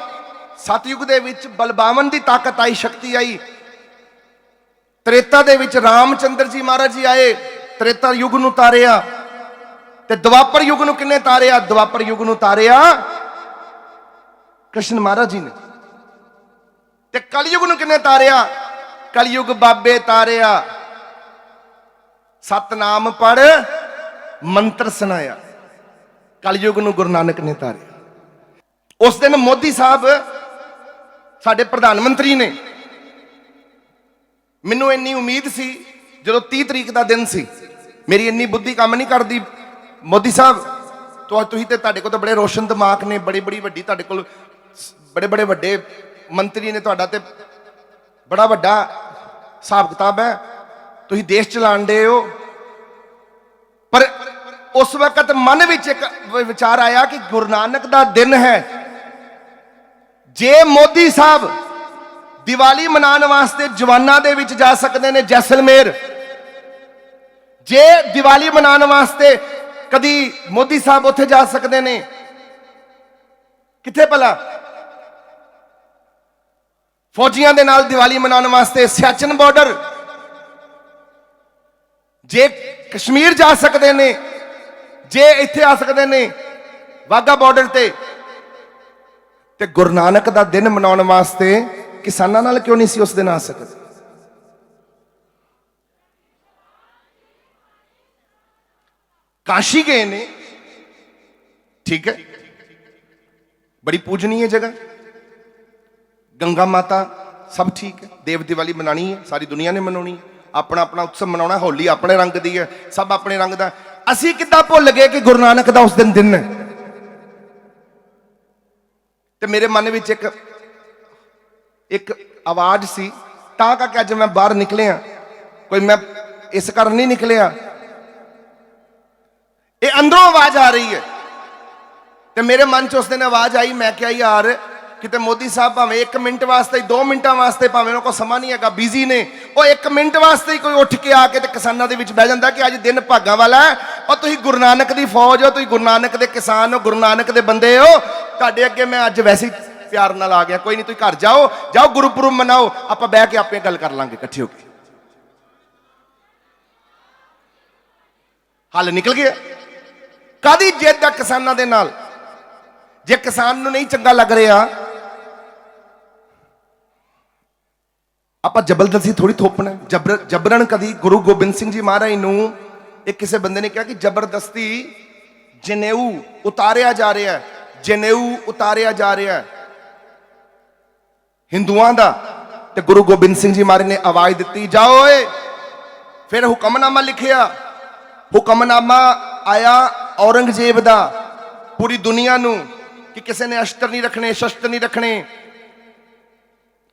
सतयुग दे विच बलबावन की ताकत आई, शक्ति आई। त्रेता दे विच रामचंद्र जी महाराज जी आए, त्रेता युग नूं तारिया। ते द्वापर युग नूं किन्ने तारिया? द्वापर युग नूं तारिया कृष्ण महाराज जी ने। ते कलयुग नूं किन्ने तारिया? कलयुग बाबे तारिया। सतनाम पढ़ मंत्र सुनाया, कलयुग नूं गुरु नानक ने तारिया। उस दिन मोदी साहब साडे प्रधानमंत्री ने, मैनू इन्नी उम्मीद सी जो 30 तरीक का दिन सी, मेरी इन्नी बुद्धि काम नहीं करती। मोदी साहब तुसीं ते तुहाडे कोल तो बड़े रोशन दिमाग ने, बड़ी बड़ी वड्डी तुहाडे कोल बड़े बड़े वड्डे मंत्री ने, तुहाडा ते बड़ा वड्डा हिसाब किताब है, तुसीं देश चलाण दे हो। पर उस वक्त मन विच एक विचार आया कि गुरु नानक दा दिन है। जे मोदी साहब दिवाली मनाने वास्ते जवाना दे विच जा सकते हैं जैसलमेर, जे दिवाली मनाने वास्ते कदी मोदी साहब उत्थे जा सकते हैं, किथे भला? फौजियां दे नाल दिवाली मनाने वास्ते सियाचिन बॉर्डर, जे कश्मीर जा सकते हैं, जे इत्थे आ सकते हैं वाघा बॉर्डर ते गुरु नानक दा दिन मनाने वास्ते किसानां नाल क्यों नहीं सी उस दिन आ सकते? काशी गए ने, ठीक है, बड़ी पूजनीय जगह, गंगा माता, सब ठीक है। देव दिवाली मनानी है, सारी दुनिया ने मनानी है, अपना अपना उत्सव मनाना। होली अपने रंग दी है, सब अपने रंग दा। असी किद्दां भुल गए कि गुरु नानक दा उस दिन है? ते मेरे मन विच एक आवाज सी, तां करके अज मैं बाहर निकलिया। कोई मैं इस कारण नहीं निकलिया, ये अंदरों आवाज आ रही है। ते मेरे मन च उस दिन आवाज आई, मैं क्या यार किते मोदी साहब भावें 1 मिनट वास्ते, 2 मिनटां वास्ते, भावें उन्होंने को समा नहीं है, बिजी ने, वो 1 मिनट वास्ते ही कोई उठ के आके ते किसानां दे विच बह जांदा कि अज दिन भागां वाला है, और तुसीं गुरु नानक दी फौज हो, तुसीं गुरु नानक दे किसान हो, गुरु नानक दे बंदे हो। तुहाडे अगे मैं अज वैसे ही प्यार नाल आ गया, कोई नहीं, तुसीं घर जाओ, जाओ गुरुपुरब मनाओ, आपां बह के आपे गल कर लांगे इकट्ठे होके। हल निकल गया। कादी जिद है किसानां दे नाल? जे किसान नूं नहीं चंगा लग रहा, आप जबरदस्ती थोड़ी थोपना। जबरन कदी गुरु गोबिंद सिंह जी महाराज नूं एक किसी बंदे ने कहा कि जबरदस्ती जनेऊ उतारिया जा रहा है, जनेऊ उतारिया जा रहा है हिंदुआं दा। ते गुरु गोबिंद सिंह जी महाराज ने आवाज दी, जाओ ओए। फिर हुक्मनामा लिखिया, हुक्मनामा आया औरंगजेब दा पूरी दुनिया नूं कि किसी ने अस्त्र नहीं रखने, शस्त्र नहीं रखने,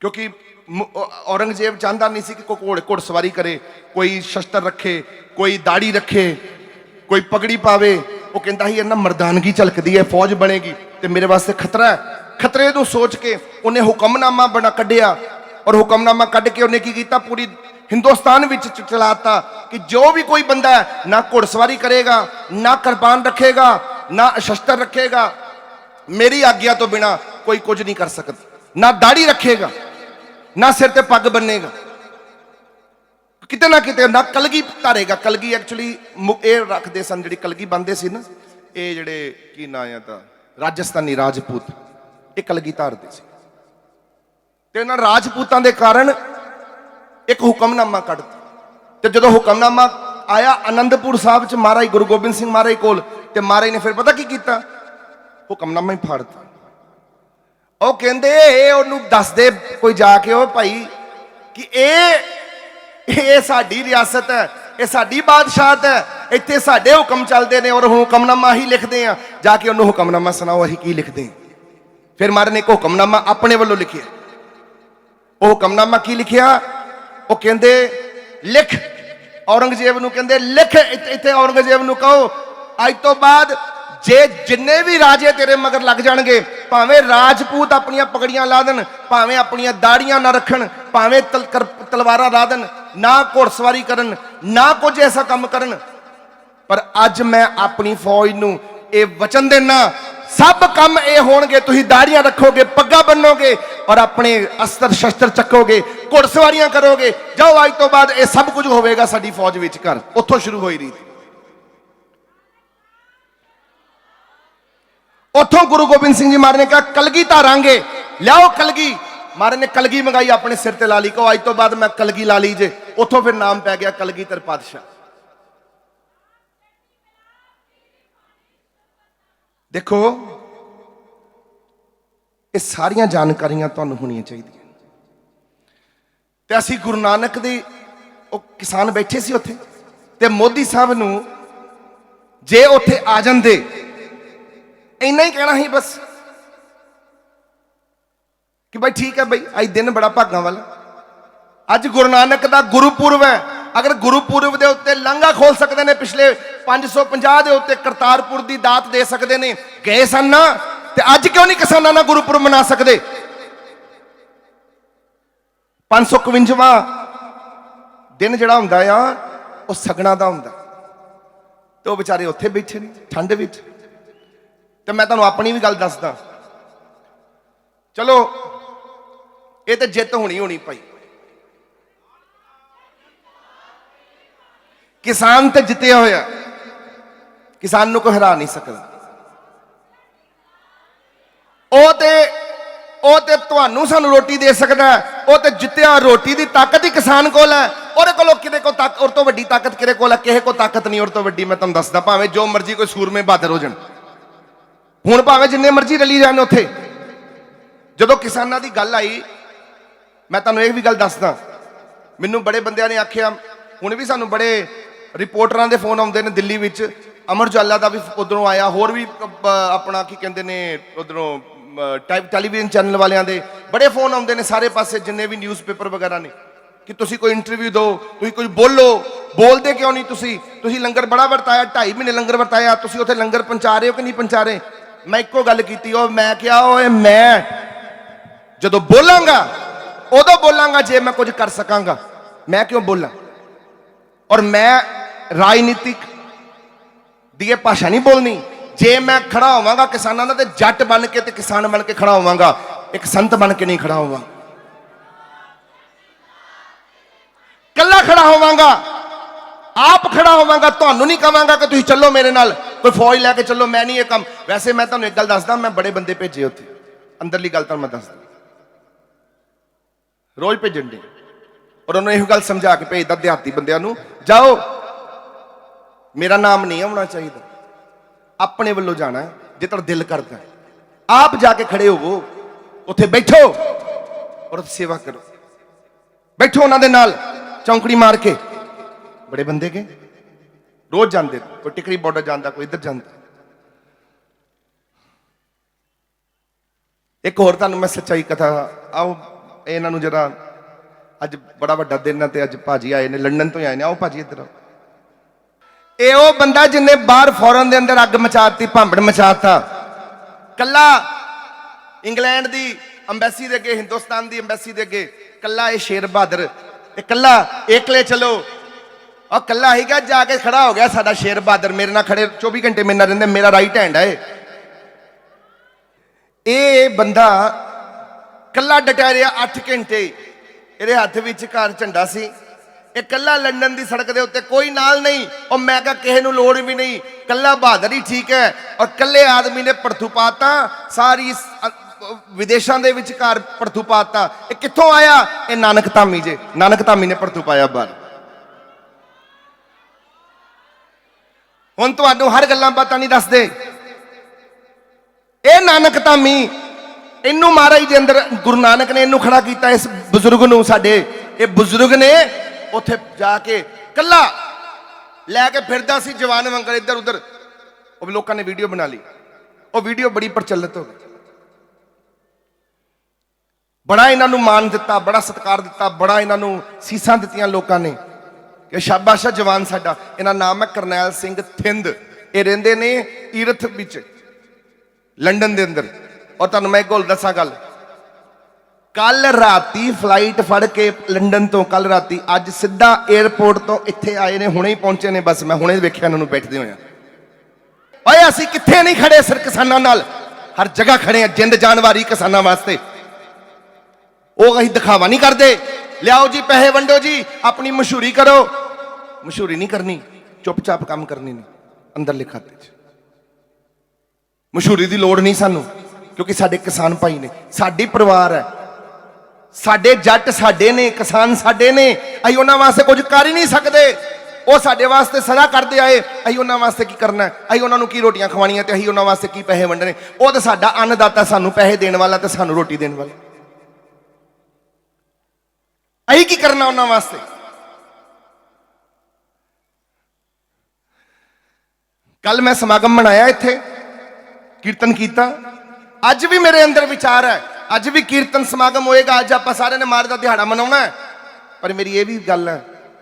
क्योंकि औरंगजेब चाहता नहीं सी कि कोई घुड़सवारी करे, कोई शस्त्र रखे, कोई दाढ़ी रखे, कोई पगड़ी पावे। वो कहता ही इन्ना मर्दानगी झलकदी है, फौज बनेगी तो मेरे वास्ते खतरा है। खतरे तो सोच के उन्हें हुक्मनामा बना कढ़िया, और हुक्मनामा कढ़ के उन्हें की कीता, पूरी हिंदुस्तान विच चलाता कि जो भी कोई बंदा है ना घुड़सवारी करेगा, ना कृपान रखेगा, ना शस्त्र रखेगा, मेरी आज्ञा तो बिना कोई कुछ नहीं कर सकता। ना दाढ़ी रखेगा, ना सिर ते पग बनेगा, किते ना किते ना कलगी धारेगा। कलगी एक्चुअली ये रखते सन, जी कलगी बनते सी ना, ये जड़े की ना है राजस्थानी राजपूत, ये कलगी धारते सी। ते उन्हां राजपूतां दे कारण एक हुक्मनामा कढ़ता, ते जदों हुक्मनामा आया आनंदपुर साहब च महाराज गुरु गोबिंद सिंह महाराज कोल, ते महाराज ने फिर पता की कीता, हुक्मनामा ही फाड़ता। ਉਹ ਕਹਿੰਦੇ ਉਹਨੂੰ ਦੱਸਦੇ ਕੋਈ ਜਾ ਕੇ, ਉਹ ਭਾਈ ਕਿ ਇਹ ਸਾਡੀ ਰਿਆਸਤ ਹੈ, ਇਹ ਸਾਡੀ ਬਾਦਸ਼ਾਹਤ ਹੈ, ਇੱਥੇ ਸਾਡੇ ਹੁਕਮ ਚੱਲਦੇ ਨੇ, ਔਰ ਹੁਕਮਨਾਮਾ ਹੀ ਲਿਖਦੇ ਆ। ਜਾ ਕੇ ਉਹਨੂੰ ਹੁਕਮਨਾਮਾ ਸੁਣਾਓ, ਅਸੀਂ ਕੀ ਲਿਖਦੇ ਹਾਂ। ਫਿਰ ਮਹਾਰਾਜ ਨੇ ਇੱਕ ਹੁਕਮਨਾਮਾ ਆਪਣੇ ਵੱਲੋਂ ਲਿਖਿਆ। ਉਹ ਹੁਕਮਨਾਮਾ ਕੀ ਲਿਖਿਆ, ਉਹ ਕਹਿੰਦੇ ਲਿਖ, ਔਰੰਗਜ਼ੇਬ ਨੂੰ ਕਹਿੰਦੇ ਲਿਖ, ਇੱਥੇ ਔਰੰਗਜ਼ੇਬ ਨੂੰ ਕਹੋ ਅੱਜ ਤੋਂ ਬਾਅਦ जे जिन्ने भी राजे तेरे मगर लग जाएंगे, भावें राजपूत अपन पगड़ियां ला देन, भावें अपन दाड़ियां ना रखन, भावें तलवारां ला देन, ना घुड़सवारी करन, ना कुछ ऐसा काम करन, पर अज मैं अपनी फौज नूं ये वचन देना, सब काम ये होणगे, तुसीं दाड़ियां रखोगे, पग्गा बन्नोगे और अपने अस्त्र शस्त्र चकोगे, घुड़सवारियां करोगे, जाओ अज तो बाद ये सब कुछ होवेगा साडी फौज विच। कर उत्थों शुरू होई रीत। उथों गुरु गोबिंद सिंह जी महाराज ने कहा कलगी धारांगे, लियाओ कलगी। महाराज ने कलगी मंगाई, अपने सिर ते ला ली, कहो अज तो बाद मैं कलगी ला लीजे। उथों फिर नाम पै गया कलगीधर पातशाह। देखो ये सारियां जानकारियां तुहानूं होणियां चाहीदियां। ते असीं गुरु नानक दे किसान बैठे सी उत्थे, ते मोदी साहब नूं जे उत्थे आ जांदे, इन्ना ही कहना ही बस कि भाई ठीक है भाई अज दिन बड़ा भागा वाला, अज गुरु नानक दा गुरुपुरब है। अगर गुरुपुरब दे उत्ते लांघा खोल सकते हैं, पिछले 550 दे उत्ते करतारपुर दी दात दे सकते हैं, गए सन ना, ते अज क्यों नहीं किसानां दा गुरुपुरब मना सकते। 551वां दिन जिहड़ा हुंदा आ वो सगना दा हुंदा, ते वो बेचारे उत्थे बैठे ने ठंड विच। तो मैं तुहानूं अपनी भी गल दसदा, चलो ये तो जित होनी होनी भाई, किसान तो जितया होया, किसान नूं कोई हरा नहीं सकदा। ਉਹ ਤੇ ਤੁਹਾਨੂੰ ਸਾਨੂੰ रोटी दे सकता है, वो तो जितया रोटी की ताकत ही किसान कोल है। और किते को ताकत, और तो वड्डी ताकत किते कोल है, किसे को ताकत नहीं और तो वड्डी। मैं तुहानूं दसदा, भावें जो मर्जी कोई सूरमे बहादुर हो जाण, हुण भावें जिन्ने मर्जी रली जाण उत्थे। जदों किसानां दी गल आई, मैं तुहानूं एक भी गल दसदा, मैनूं बड़े बंदियां ने आखिया, हुण भी सानूं बड़े रिपोर्टरां दे फोन आउंदे ने दिल्ली विच, अमर उजाला दा भी उधरों आया, होर भी अपना की कहंदे ने उधरों टैलीविजन चैनल वालियां दे बड़े फोन आउंदे ने, सारे पासे जिन्ने भी न्यूज़पेपर वगैरह ने, कि तुसी कोई इंटरव्यू दो, तुसी कोई बोलो, बोलते क्यों नहीं तुसी लंगर बड़ा वरताया, 2.5 महीने लंगर वरताया, तुसी उत्थे लंगर पहुंचा रहे हो कि नहीं पहुंचा रहे। मैं एको गल कीती, मैं क्या मैं जदों बोलांगा उदों बोलांगा जे मैं कुछ कर सकांगा, मैं क्यों बोला। और मैं राजनीतिक दी भाषा नहीं बोलनी, जे मैं खड़ा होवांगा किसानां दा ते जट बन के ते किसान बन के खड़ा होवांगा, एक संत बन के नहीं खड़ा होवांगा। कल्ला खड़ा होवांगा, आप खड़ा होवांगा, तुहानूं नहीं कहांगा कि तुसीं चलो मेरे नाल, कोई फौज लैके चलो, मैं नहीं ये काम। वैसे मैं तुहानूं एक गल दसदा, मैं बड़े बंदे भेजे उत्थे, अंदरली गल तुहानूं मैं दसदा, रोज़ भेजण दे, और उन्होंने यह गल समझा के भेजदा देहाती बंदियां नूं, जाओ मेरा नाम नहीं आउणा चाहिए, अपने वल्लों जाना है, जे तुहाडा दिल करदा आप जाके खड़े होवो, उत्थे बैठो और सेवा करो, बैठो उन्हां दे नाल चौंकड़ी मार के। बड़े बंदे के रोज जाते, कोई टिकरी बॉर्डर जाता, कोई इधर जाता। एक होर तुहानूं मैं सच्चाई कथा, आओ इन्हां नूं जरा, अज बड़ा वड्डा दिन है, अज भाजी आए ने, लंडन तो आए ने, आओ भाजी इधर आओ। ये वो बंदा जिन्हें बाहर फॉरन के अंदर अग मचाती, भांबड़ मचाता, कला इंग्लैंड की अंबैसी दे अगे, हिंदुस्तान की अंबैसी दे अगे कला ये शेर बहादुर, कला एकले चलो, और कला ही क्या जाके खड़ा हो गया साडा शेर बहादुर, मेरे नाल खड़े 24 घंटे मेरे नाल रहिंदे, मेरा राइट हैंड है ये बंदा। कला डटिया रहा 8 घंटे, ये हाथ विच घर झंडा सी, एक कला लंडन की सड़क के उत्ते, कोई नाल नहीं, और मैं कहा किसी नूं लोड़ भी नहीं, कला बहादुर ही ठीक है। और कले आदमी ने पड़थू पाता, सारी विदेशों के विचकार पड़थू पाता। ये कित्थों आया? ये नानक धामी जे, नानक धामी ने पड़थू पाया बाहर। हुण तुहानूं हर गल्लां बातां नहीं दसदे, ये नानक धामी, इनू महाराज दे अंदर गुरु नानक ने इनू खड़ा किया, इस बजुर्ग नूं, साडे ये बजुर्ग ने उत्थे जाके कला लैके फिरदा सी जवान वांगर इधर उधर, वो लोगों ने वीडियो बना ली, वो वीडियो बड़ी प्रचलित हो गई, बड़ा इन्हां नूं मान दिता, बड़ा सत्कार दिता, बड़ा इन्हां नूं सीसां दित्तियां लोगों ने कि शाबाश जवान साडा। इन्हां नाम है करनैल सिंह थिंद, ये रहिंदे ने ईरथ विच लंडन दे अंदर। और तुहानूं मैं एक गल दसां, गल कल राती फ्लाइट फड़ के लंडन तो, कल राती, अज सीधा एयरपोर्ट तो इत्थे आए ने, हुणे ही पहुंचे ने, बस मैं हुणे वेख्या इन्हां नूं बैठदे होए। ओए असीं कित्थे नहीं खड़े सिर किसानां नाल, हर जगह खड़े हैं, जिंद जान वारी किसानां वास्ते। वो असीं दिखावा नहीं करते, लियाओ जी पैसे वंडो जी, अपनी मशहूरी करो, मशहूरी नहीं करनी, चुपचाप काम करनी नहीं अंदरले खाते च। मशहूरी की लोड़ नहीं सानू, क्योंकि साडे किसान भाई ने, साडी परिवार है, साडे जट साडे ने, किसान साडे ने, असीं उन्हां वास्ते कुछ कर ही नहीं सकते। वो साडे वास्ते सदा करते आए, असीं उन्हां वास्ते की करना है, असीं उन्हां नूं की रोटियां खवाणियां, ते असीं उन्हां वास्ते की पैसे वंडने। वो तो साडा अन्नदाता, सानू पैसे देने वाला ते सानू रोटी देने वाला, असीं की करना उन्हां वास्ते। कल मैं समागम मनाया, इत्थे कीर्तन किया, अज भी मेरे अंदर विचार है, अज भी कीर्तन समागम होएगा, अज आप सारे ने मार का दिहाड़ा मनाना है। पर मेरी ये भी गल है,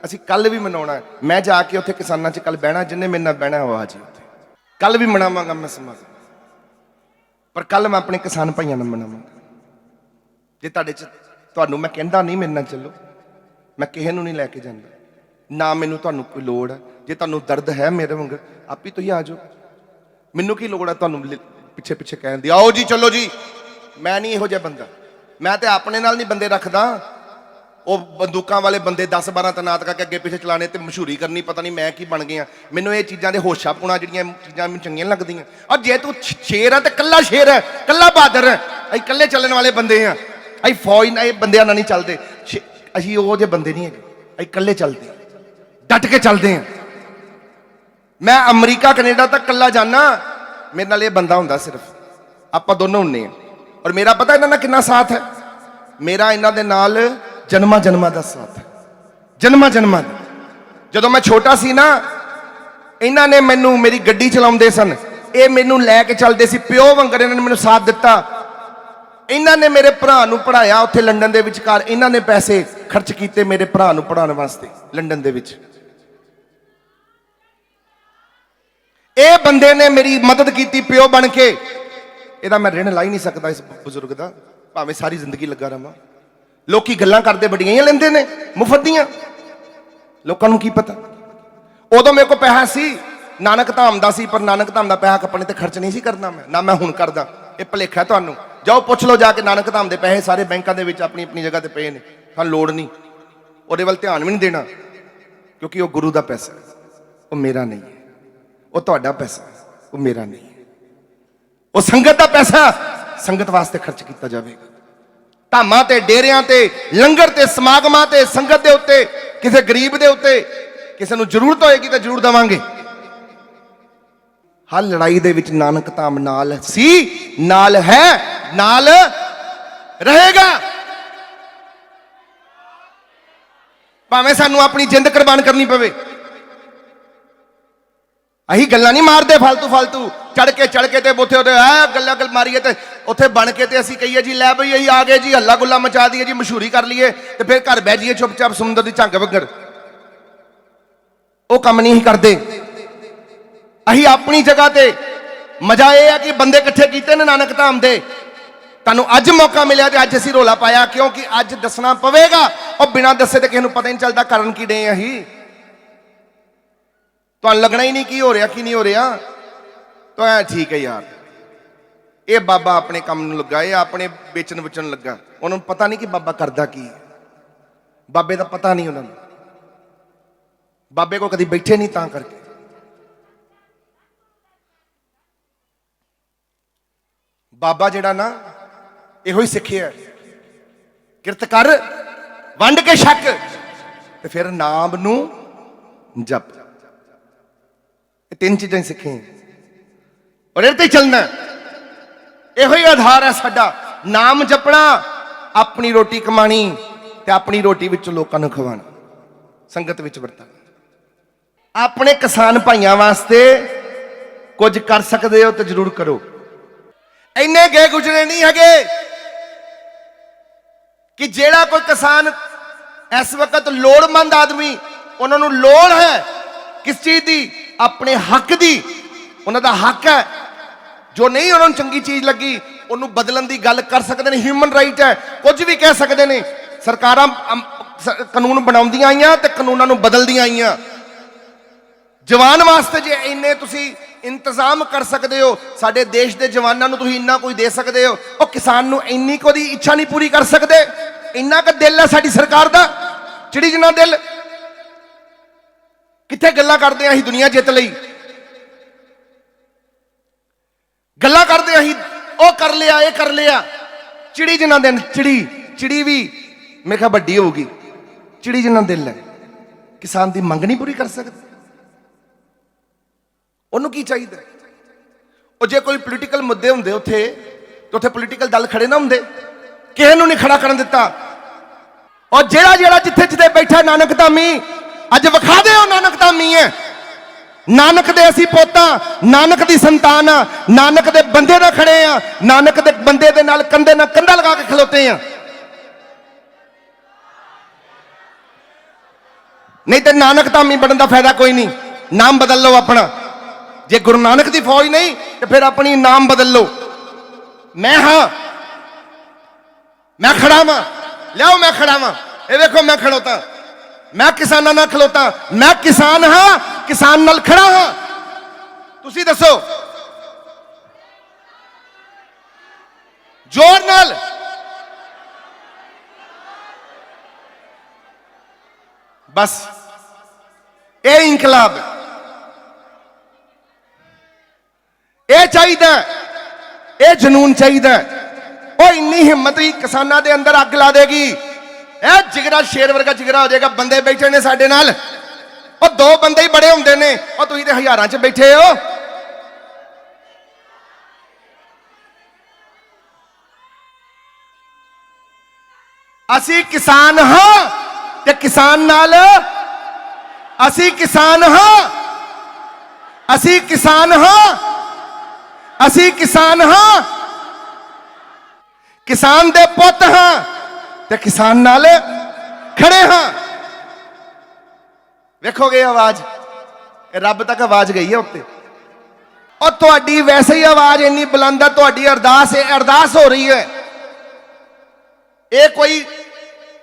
असीं कल भी मनाना है, मैं जाके उत्थे किसानां च कल बहना, जिन्हें मेरे नाल बहना हो आ जी, उत्थे कल भी मनावांगा मैं समागम, पर कल मैं अपने किसान भाइयों नाल मनावांगा। जे तुहाडे च, तुहानूं मैं कहंदा नहीं मेरे नाल चलो, मैं किसे नूं नहीं लैके जांदा, ना मैनूं तुहानूं कोई लोड़ है। जे तुहानूं दर्द है मेरे वांग, आप ही तो ही आ जाओ, मैनूं की लोड़ है तुहानूं पिछे पिछे कहण दी, आओ जी चलो जी। मैं नहीं इहो जिहा बंदा, मैं तो अपने नाल नहीं बंदे रखदा, वो बंदूकां वाले बंदे 10-12 तैनात करके अगे पिछे चलाने ते मशहूरी करनी, पता नहीं मैं की बन गया। मैनूं ये चीज़ां दे होशा पुणा जिहड़ियां चीज़ां मैनूं चंगियां लगदियां। और जे तू शेर है तो कल्ला शेर है, कल्ला बहादुर है, असीं कल्ले चलण वाले बंदे हैं, असीं फौज नाल ये बंदियां नाल नहीं चलदे, असीं ओह जिहे बंदे नहीं हैगे, असीं कल्ले चलदे हैं, डट के चलते हैं। मैं अमरीका कनेडा तक कल्ला जाना, मेरे नाल ये बंदा हुंदा सिर्फ, आपां दोनों हुंदे हैं। और मेरा पता इन्हां दा कितना साथ है, मेरा इन्हां दे नाल जन्मा जन्मा दा साथ है, जन्मा जन्मा दा। जदों मैं छोटा सी ना, इन्हां ने मैनू, मेरी गड्डी चलाउंदे सन, ये मैनू लैके चलदे सी, प्यो वांगर इन्हां ने मैनू साथ दिता। इन्हां ने मेरे भरा नूं पढ़ाया उत्थे लंडन दे विचकार, इन्हां ने पैसे खर्च कीते मेरे भरा नूं पढ़ाउण वास्ते लंडन दे विच। ये बंदे ने मेरी मदद की प्यो बन के, इहदा मैं ऋण ला ही नहीं सकता इस बजुर्ग का, भावें सारी जिंदगी लगा रहा। लोकी गल्लां करदे बड़ियां लेंदे ने मुफ्त दियां, लोकां नूं की पता। उदों मेरे को पैसा सी, नानक धाम दा सी, पर नानक धाम दा पैसा अपने ते खर्च नहीं सी करना मैं, ना मैं हुण करदा। ये भुलेखा है तुहानूं, जाओ पुछ लो जाके, नानक धाम दे पैसे सारे बैंकां दे विच अपनी अपनी जगह ते पे ने, सानूं लोड़ नहीं, ਉਹਦੇ ਵੱਲ ध्यान भी नहीं देना, क्योंकि वह गुरु का पैसा है, वह मेरा नहीं है, वह तुहाडा पैसा है, वह मेरा नहीं है। ਉਹ ਸੰਗਤ ਦਾ ਪੈਸਾ ਸੰਗਤ ਵਾਸਤੇ ਖਰਚ ਕੀਤਾ ਜਾਵੇਗਾ। ਧਾਮਾਂ ਤੇ ਡੇਰਿਆਂ ਤੇ ਲੰਗਰ ਤੇ ਸਮਾਗਮਾਂ ਤੇ ਸੰਗਤ ਦੇ ਉੱਤੇ ਕਿਸੇ ਗਰੀਬ ਦੇ ਉੱਤੇ ਕਿਸੇ ਨੂੰ ਜ਼ਰੂਰਤ ਹੋਏਗੀ ਤਾਂ ਜ਼ਰੂਰ ਦੇਵਾਂਗੇ। ਹਰ ਲੜਾਈ ਦੇ ਵਿੱਚ ਨਾਨਕ ਧਾਮ ਨਾਲ ਸੀ, ਨਾਲ ਹੈ, ਨਾਲ ਰਹੇਗਾ। ਭਾਵੇਂ ਸਾਨੂੰ ਆਪਣੀ ਜਿੰਦ ਕੁਰਬਾਨ ਕਰਨੀ ਪਵੇ। ਅਸੀਂ ਗੱਲਾਂ ਨਹੀਂ ਮਾਰਦੇ ਫालतू ਚੜ ਕੇ ਤੇ ਉੱਥੇ ਉਹਦੇ ਆ ਗੱਲਾਂ ਮਾਰੀਏ ਤੇ ਉੱਥੇ ਬਣ ਕੇ ਤੇ ਅਸੀਂ ਕਹੀਏ ਜੀ ਲੈ ਬਈ ਅਸੀਂ ਆ ਗਏ ਜੀ, ਹੱਲਾ ਗੁੱਲਾ ਮਚਾ ਦਈਏ ਜੀ, ਮਸ਼ਹੂਰੀ ਕਰ ਲਈਏ ਤੇ ਫਿਰ ਘਰ ਬਹਿ ਜਾਈਏ ਚੁੱਪਚਾਪ ਸਮੁੰਦਰ ਦੀ ਝੰਗ ਵਗਰ। ਉਹ ਕੰਮ ਨਹੀਂ ਕਰਦੇ। ਅਸੀਂ ਆਪਣੀ ਜਗ੍ਹਾ ਤੇ ਮਜ਼ਾ ਇਹ ਹੈ ਕਿ ਬੰਦੇ ਇਕੱਠੇ ਕੀਤੇ ਨੇ ਨਾਨਕ ਧਾਮ ਦੇ। ਤੁਹਾਨੂੰ ਅੱਜ ਮੌਕਾ ਮਿਲਿਆ ਤੇ ਅੱਜ ਅਸੀਂ ਰੋਲਾ ਪਾਇਆ ਕਿਉਂਕਿ ਅੱਜ ਦੱਸਣਾ ਪਵੇਗਾ। ਉਹ ਬਿਨਾਂ ਦੱਸੇ ਤੇ ਕਿਸੇ ਨੂੰ ਪਤਾ ਹੀ ਨਹੀਂ ਚੱਲਦਾ ਕਰਨ ਕੀ ਡੇ ਅਸੀਂ। ਤੁਹਾਨੂੰ ਲੱਗਣਾ ਹੀ ਨਹੀਂ ਕੀ ਹੋ ਰਿਹਾ ਕੀ ਨਹੀਂ ਹੋ ਰਿਹਾ। ਤਾਂ ਠੀਕ ਹੈ ਯਾਰ, ਇਹ ਬਾਬਾ ਆਪਣੇ ਕੰਮ ਨੂੰ ਲੱਗਾ, ਇਹ ਆਪਣੇ ਵੇਚਣ ਵਚਣ ਲੱਗਾ। ਉਹਨਾਂ ਨੂੰ ਪਤਾ ਨਹੀਂ ਕਿ ਬਾਬਾ ਕਰਦਾ ਕੀ ਹੈ। ਬਾਬੇ ਦਾ ਪਤਾ ਨਹੀਂ ਉਹਨਾਂ ਨੂੰ। ਬਾਬੇ ਕੋਲ ਕਦੀ ਬੈਠੇ ਨਹੀਂ ਤਾਂ ਕਰਕੇ। ਬਾਬਾ ਜਿਹੜਾ ਨਾ ਇਹੋ ਹੀ ਸਿੱਖਿਆ, ਕਿਰਤ ਕਰ ਵੰਡ ਕੇ ਛਕ ਤੇ ਫਿਰ ਨਾਮ ਨੂੰ ਜਪ। ਇਹ ਤਿੰਨ ਚੀਜ਼ਾਂ ਹੀ ਸਿੱਖੀਆਂ ਔਰ ਇਹ ਤੇ ਚੱਲਣਾ। ਇਹੋ ਹੀ ਆਧਾਰ ਹੈ ਸਾਡਾ। ਨਾਮ ਜਪਣਾ, ਆਪਣੀ ਰੋਟੀ ਕਮਾਣੀ ਤੇ ਆਪਣੀ ਰੋਟੀ ਵਿੱਚ ਲੋਕਾਂ ਨੂੰ ਖਵਾਉਣਾ, ਸੰਗਤ ਵਿੱਚ ਵਰਤਣਾ। ਆਪਣੇ ਕਿਸਾਨ ਭਾਈਆਂ ਵਾਸਤੇ ਕੁਝ ਕਰ ਸਕਦੇ ਹੋ ਤੇ ਜ਼ਰੂਰ ਕਰੋ। ਇੰਨੇ ਗਏ ਗੁਜਰੇ ਨਹੀਂ ਹੈਗੇ ਕਿ ਜਿਹੜਾ ਕੋਈ ਕਿਸਾਨ ਇਸ ਵਕਤ ਲੋੜਮੰਦ ਆਦਮੀ, ਉਹਨਾਂ ਨੂੰ ਲੋੜ ਹੈ ਕਿਸ ਚੀਜ਼ ਦੀ? ਆਪਣੇ ਹੱਕ ਦੀ। ਉਹਨਾਂ ਦਾ ਹੱਕ ਹੈ। ਜੋ ਨਹੀਂ ਉਹਨਾਂ ਨੂੰ ਚੰਗੀ ਚੀਜ਼ ਲੱਗੀ ਉਹਨੂੰ ਬਦਲਣ ਦੀ ਗੱਲ ਕਰ ਸਕਦੇ ਨੇ। ਹਿਊਮਨ ਰਾਈਟ ਹੈ, ਕੁਝ ਵੀ ਕਹਿ ਸਕਦੇ ਨੇ। ਸਰਕਾਰਾਂ ਕਾਨੂੰਨ ਬਣਾਉਂਦੀਆਂ ਆਈਆਂ ਤੇ ਕਾਨੂੰਨਾਂ ਨੂੰ ਬਦਲਦੀਆਂ ਆਈਆਂ। ਜਵਾਨ ਵਾਸਤੇ ਜੇ ਇੰਨੇ ਤੁਸੀਂ ਇੰਤਜ਼ਾਮ ਕਰ ਸਕਦੇ ਹੋ, ਸਾਡੇ ਦੇਸ਼ ਦੇ ਜਵਾਨਾਂ ਨੂੰ ਤੁਸੀਂ ਇੰਨਾ ਕੁਝ ਦੇ ਸਕਦੇ ਹੋ, ਉਹ ਕਿਸਾਨ ਨੂੰ ਇੰਨੀ ਕੋਈ ਇੱਛਾ ਨਹੀਂ ਪੂਰੀ ਕਰ ਸਕਦੇ? ਇੰਨਾ ਕੁ ਦਿਲ ਹੈ ਸਾਡੀ ਸਰਕਾਰ ਦਾ, ਚਿੜੀ ਜਿੰਨਾ ਦਿਲ। ਕਿੱਥੇ ਗੱਲਾਂ ਕਰਦੇ ਆਂ ਅਸੀਂ ਦੁਨੀਆ ਜਿੱਤ ਲਈ, ਗੱਲਾਂ ਕਰਦੇ ਅਸੀਂ ਉਹ ਕਰ ਲਿਆ ਇਹ ਕਰ ਲਿਆ। ਚਿੜੀ ਜਿੰਨਾ ਦਿਲ, ਚਿੜੀ ਵੀ ਮੈਂ ਕਿਹਾ ਵੱਡੀ ਹੋਊਗੀ, ਚਿੜੀ ਜਿੰਨਾ ਦਿਲ ਹੈ। ਕਿਸਾਨ ਦੀ ਮੰਗ ਨਹੀਂ ਪੂਰੀ ਕਰ ਸਕਦੇ। ਉਹਨੂੰ ਕੀ ਚਾਹੀਦਾ? ਉਹ ਜੇ ਕੋਈ ਪੋਲੀਟੀਕਲ ਮੁੱਦੇ ਹੁੰਦੇ ਉੱਥੇ ਤੇ ਉੱਥੇ ਪੋਲੀਟੀਕਲ ਦਲ ਖੜੇ ਨਾ ਹੁੰਦੇ, ਕਿਸੇ ਨੂੰ ਨਹੀਂ ਖੜਾ ਕਰਨ ਦਿੱਤਾ। ਔਰ ਜਿਹੜਾ ਜਿੱਥੇ ਜਿੱਥੇ ਬੈਠਾ ਨਾਨਕ ਧਾਮੀ, ਅੱਜ ਵਿਖਾ ਦੇ ਉਹ ਨਾਨਕ ਧਾਮੀ ਹੈ। ਨਾਨਕ ਦੇ ਅਸੀਂ ਪੋਤਾ, ਨਾਨਕ ਦੀ ਸੰਤਾਨ ਆ, ਨਾਨਕ ਦੇ ਬੰਦੇ ਨਾਲ ਖੜੇ ਆ, ਨਾਨਕ ਦੇ ਬੰਦੇ ਦੇ ਨਾਲ ਕੰਧੇ ਨਾਲ ਕੰਧਾ ਲਗਾ ਕੇ ਖਲੋਤੇ ਆ। ਨਹੀਂ ਤੇ ਨਾਨਕ ਧਾਮੀ ਬਣਨ ਦਾ ਫਾਇਦਾ ਕੋਈ ਨਹੀਂ। ਨਾਮ ਬਦਲ ਲਓ ਆਪਣਾ। ਜੇ ਗੁਰੂ ਨਾਨਕ ਦੀ ਫੌਜ ਨਹੀਂ ਤੇ ਫਿਰ ਆਪਣੀ ਨਾਮ ਬਦਲ ਲਓ। ਮੈਂ ਹਾਂ, ਮੈਂ ਖੜਾ ਵਾਂ, ਲਿਆਓ ਮੈਂ ਖੜਾ ਵਾਂ। ਇਹ ਵੇਖੋ ਮੈਂ ਖੜੋਤਾ, ਮੈਂ ਕਿਸਾਨਾਂ ਨਾਲ ਖਲੋਤਾ। ਮੈਂ ਕਿਸਾਨ ਹਾਂ, ਕਿਸਾਨ ਨਾਲ ਖੜਾ ਹਾਂ। ਤੁਸੀਂ ਦੱਸੋ ਜ਼ੋਰ ਨਾਲ। ਬਸ ਇਹ ਇਨਕਲਾਬ, ਇਹ ਚਾਹੀਦਾ, ਇਹ ਜਨੂਨ ਚਾਹੀਦਾ। ਉਹ ਇੰਨੀ ਹਿੰਮਤ ਹੀ ਕਿਸਾਨਾਂ ਦੇ ਅੰਦਰ ਅੱਗ ਲਾ ਦੇਗੀ। ਇਹ ਜਿਗਰਾ ਸ਼ੇਰ ਵਰਗਾ ਜਿਗਰਾ ਹੋ ਜਾਏਗਾ। ਬੰਦੇ ਬੈਠੇ ਨੇ ਸਾਡੇ ਨਾਲ, ਉਹ ਦੋ ਬੰਦੇ ਹੀ ਬੜੇ ਹੁੰਦੇ ਨੇ, ਉਹ ਤੁਸੀਂ ਤੇ ਹਜ਼ਾਰਾਂ 'ਚ ਬੈਠੇ ਹੋ। ਅਸੀਂ ਕਿਸਾਨ ਹਾਂ ਤੇ ਕਿਸਾਨ ਨਾਲ, ਅਸੀਂ ਕਿਸਾਨ ਹਾਂ, ਅਸੀਂ ਕਿਸਾਨ ਹਾਂ, ਅਸੀਂ ਕਿਸਾਨ ਹਾਂ, ਕਿਸਾਨ ਦੇ ਪੁੱਤ ਹਾਂ ਤੇ ਕਿਸਾਨ ਨਾਲ ਖੜੇ ਹਾਂ। ਵੇਖੋਗੇ ਆਵਾਜ਼, ਰੱਬ ਤੱਕ ਆਵਾਜ਼ ਗਈ ਹੈ ਉੱਤੇ। ਔਰ ਤੁਹਾਡੀ ਵੈਸੇ ਹੀ ਆਵਾਜ਼ ਇੰਨੀ ਬੁਲੰਦ ਹੈ, ਤੁਹਾਡੀ ਅਰਦਾਸ, ਇਹ ਅਰਦਾਸ ਹੋ ਰਹੀ ਹੈ। ਇਹ ਕੋਈ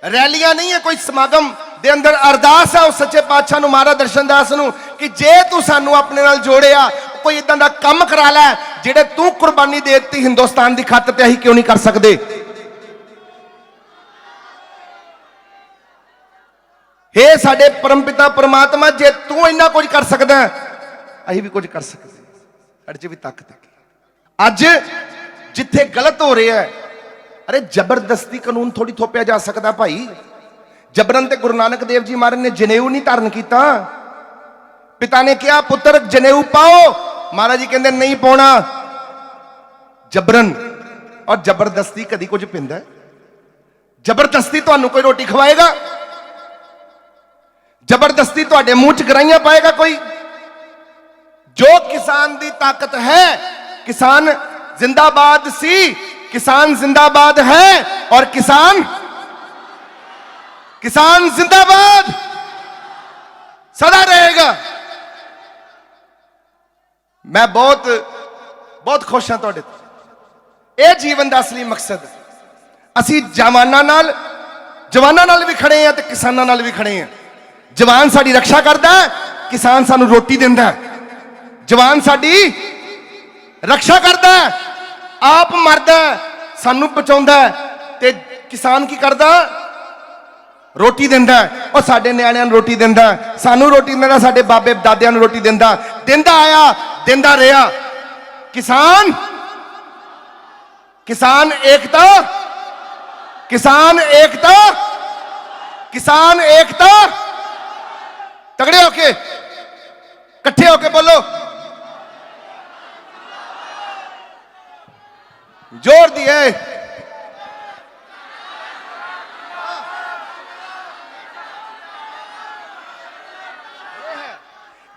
ਰੈਲੀਆਂ ਨਹੀਂ ਹੈ, ਕੋਈ ਸਮਾਗਮ ਦੇ ਅੰਦਰ ਅਰਦਾਸ ਹੈ ਉਸ ਸੱਚੇ ਪਾਤਸ਼ਾਹ ਨੂੰ, ਮਹਾਰਾਜ ਦਰਸ਼ਨਦਾਸ ਨੂੰ, ਕਿ ਜੇ ਤੂੰ ਸਾਨੂੰ ਆਪਣੇ ਨਾਲ ਜੋੜਿਆ, ਕੋਈ ਇਦਾਂ ਦਾ ਕੰਮ ਕਰਾ ਲੈ ਜਿਹੜੇ ਤੂੰ ਕੁਰਬਾਨੀ ਦੇ ਦਿੱਤੀ ਹਿੰਦੁਸਤਾਨ ਦੀ ਖਾਤਰ, ਤੇ ਅਸੀਂ ਕਿਉਂ ਨਹੀਂ ਕਰ ਸਕਦੇ? ਹੇ ਸਾਡੇ ਪਰਮਪਿਤਾ ਪਰਮਾਤਮਾ, ਜੇ ਤੂੰ ਇੰਨਾ ਕੁਝ ਕਰ ਸਕਦਾ, ਅਸੀਂ ਵੀ ਕੁਝ ਕਰ ਸਕਦੇ। ਸਾਡੇ 'ਚ ਵੀ ਤਾਕਤ ਹੈ। ਅੱਜ ਜਿੱਥੇ ਗਲਤ ਹੋ ਰਿਹਾ ਹੈ, अरे जबरदस्ती कानून थोड़ी थोपिया जा सकता भाई। जबरन ते गुरु नानक देव जी महाराज ने जनेऊ नहीं धारण किया। पिता ने कहा पुत्र जनेऊ पाओ, महाराज जी कहते नहीं पाना। जबरन और जबरदस्ती कदी कुछ पिंदा है? जबरदस्ती तुहानू कोई रोटी खवाएगा? जबरदस्ती तुहाडे मुंह च गराइयां पाएगा कोई? जो किसान दी ताकत है, किसान जिंदाबाद सी, किसान जिंदाबाद है, और किसान जिंदाबाद सदा रहेगा। मैं बहुत बहुत खुश हाँ तुहाडे ते। यह जीवन का असली मकसद असी जवानां नाल भी खड़े हैं ते किसानां नाल भी खड़े हैं। जवान साडी रक्षा करता है, किसान सानू रोटी दिंदा है। जवान साडी रक्षा करता है, आप मरदा सानू बचाउंदा है, ते किसान की करदा रोटी दिंदा है। और साडे न्याणियां नूं रोटी दिंदा है, सानू रोटी दिंदा, साडे बाबे दादियां नूं रोटी दिंदा, दिंदा आया दिंदा रहा। किसान एकता, किसान एकता, किसान एकता। तगड़े होके इकट्ठे होके बोलो, जोर दिए।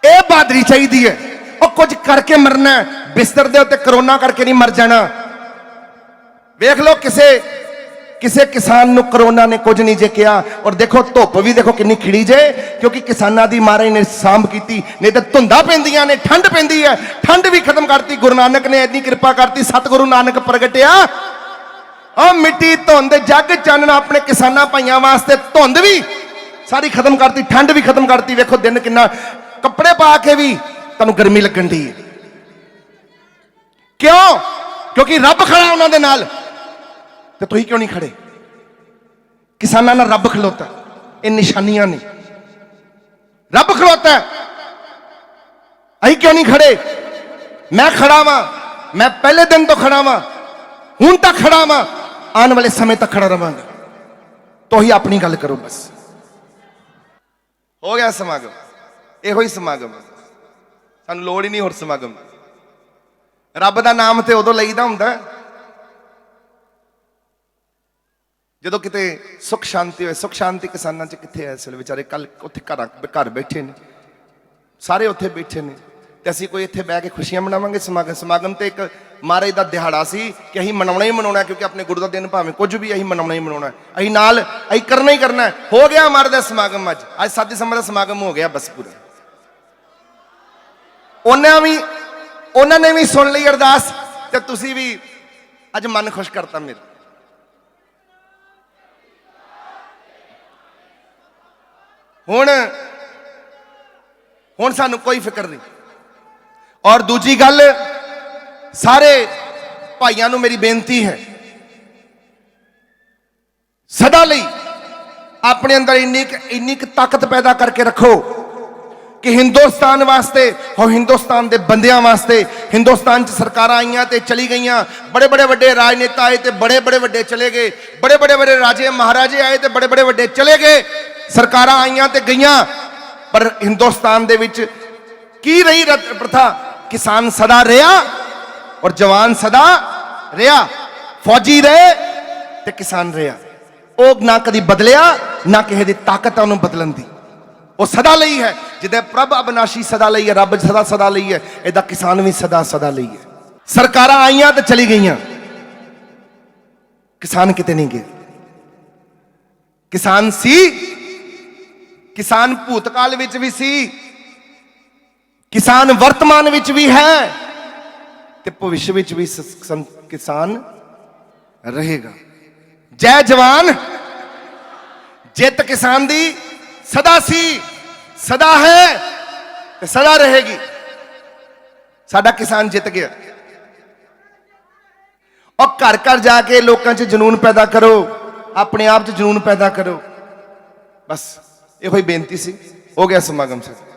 ए बहादुरी चाहिए है। और कुछ करके मरना है, बिस्तर दे उत्ते करोना करके नहीं मर जाना। वेख लो किसे किसान नु करोना ने कुछ नहीं जे किया। और देखो धुप भी देखो कितनी खिड़ी जे, क्योंकि किसानां दी महाराज ने सांभ कीती। नहीं तो धुंधा पैंदियां ने, ठंड पैंदी है, ठंड भी खत्म करती। गुरु नानक ने इतनी कृपा करती, सतगुरु नानक प्रगटिया। और मिट्टी धुंध जग चानना अपने किसानां भाइयां वास्ते धुंध भी सारी खत्म करती, ठंड भी खत्म करती। वेखो दिन कितना, कपड़े पा के भी तुहानूं गर्मी लगन दी। क्यों? क्योंकि रब खड़ा उन्हां दे नाल। तो तुसीं क्यों नहीं खड़े? किसानां नाल रब खलोता, ये निशानियां ने। रब खलोता है, असीं क्यों नहीं खड़े? मैं खड़ा वां, मैं पहले दिन तो खड़ा वां, हुण तक खड़ा वां, आने वाले समय तक खड़ा रहांगा। तो ही अपनी गल करो बस। हो गया समागम, इहो ही समागम, सानू लोड़ ही नहीं होर समागम। रब दा नाम ते उदों लईदा हुंदा ਜਦੋਂ किते सुख शांति होए। सुख शांति किसानां च कित्थे है इस वेले? बेचारे कल उत्थे घर बैठे ने, सारे उत्थे बैठे ने, ते असीं कोई इत्थे बह के खुशियां मनावांगे? समागम ते एक महाराज दा दिहाड़ा सी कि असीं मनाउणा ही मनाउणा, क्योंकि अपने गुरु दा दिन भावें कुछ भी असीं मनाउणा ही मनाउणा, असीं नाल असीं करना ही करना है। हो गया महाराज दा समागम, अज साधी संगत दा समागम हो गया बस पूरा। उन्होंने भी सुन ली अरदास, ते तुसीं भी अज मन खुश करता मेरा। हुण सानू कोई फिक्र नहीं। और दूजी गल, सारे भाइयों नू मेरी बेनती है, सदा लई अपने अंदर इन्नी ताकत पैदा करके रखो कि हिंदुस्तान वास्ते और हिंदुस्तान के बंदियां वास्ते, हिंदुस्तान च सरकारां आईयां ते चली गईयां, बड़े बड़े वड्डे राजनेता आए ते बड़े बड़े वड्डे चले गए, बड़े बड़े बड़े राजे महाराजे आए ते बड़े बड़े वड्डे चले गए, सरकारां आईयां ते गईयां, पर हिंदुस्तान दे विच की रही प्रथा? किसान सदा रहा और जवान सदा रहा, फौजी रहे ते किसान रहा। वो ना कदी बदलिया, ना किसी की ताकत है उन्होंने बदलन दी। वो सदा लई है, जिदे प्रभ अविनाशी सदा लई है, रब सदा सदा लई है, इहदा किसान भी सदा सदा लई है। सरकारां आईयां ते चली गईयां, किसान किते नहीं गए। किसान सी, किसान भूतकाल विच भी सी, किसान वर्तमान विच भी है, ते भविष्य विच भी किसान रहेगा। जय जवान, जित किसान दी सदा सी, सदा है ते सदा रहेगी। साडा किसान जित गया। और घर घर जाके लोगों च जनून पैदा करो, अपने आप च जनून पैदा करो। बस यो बेनती सी। हो गया समागम से।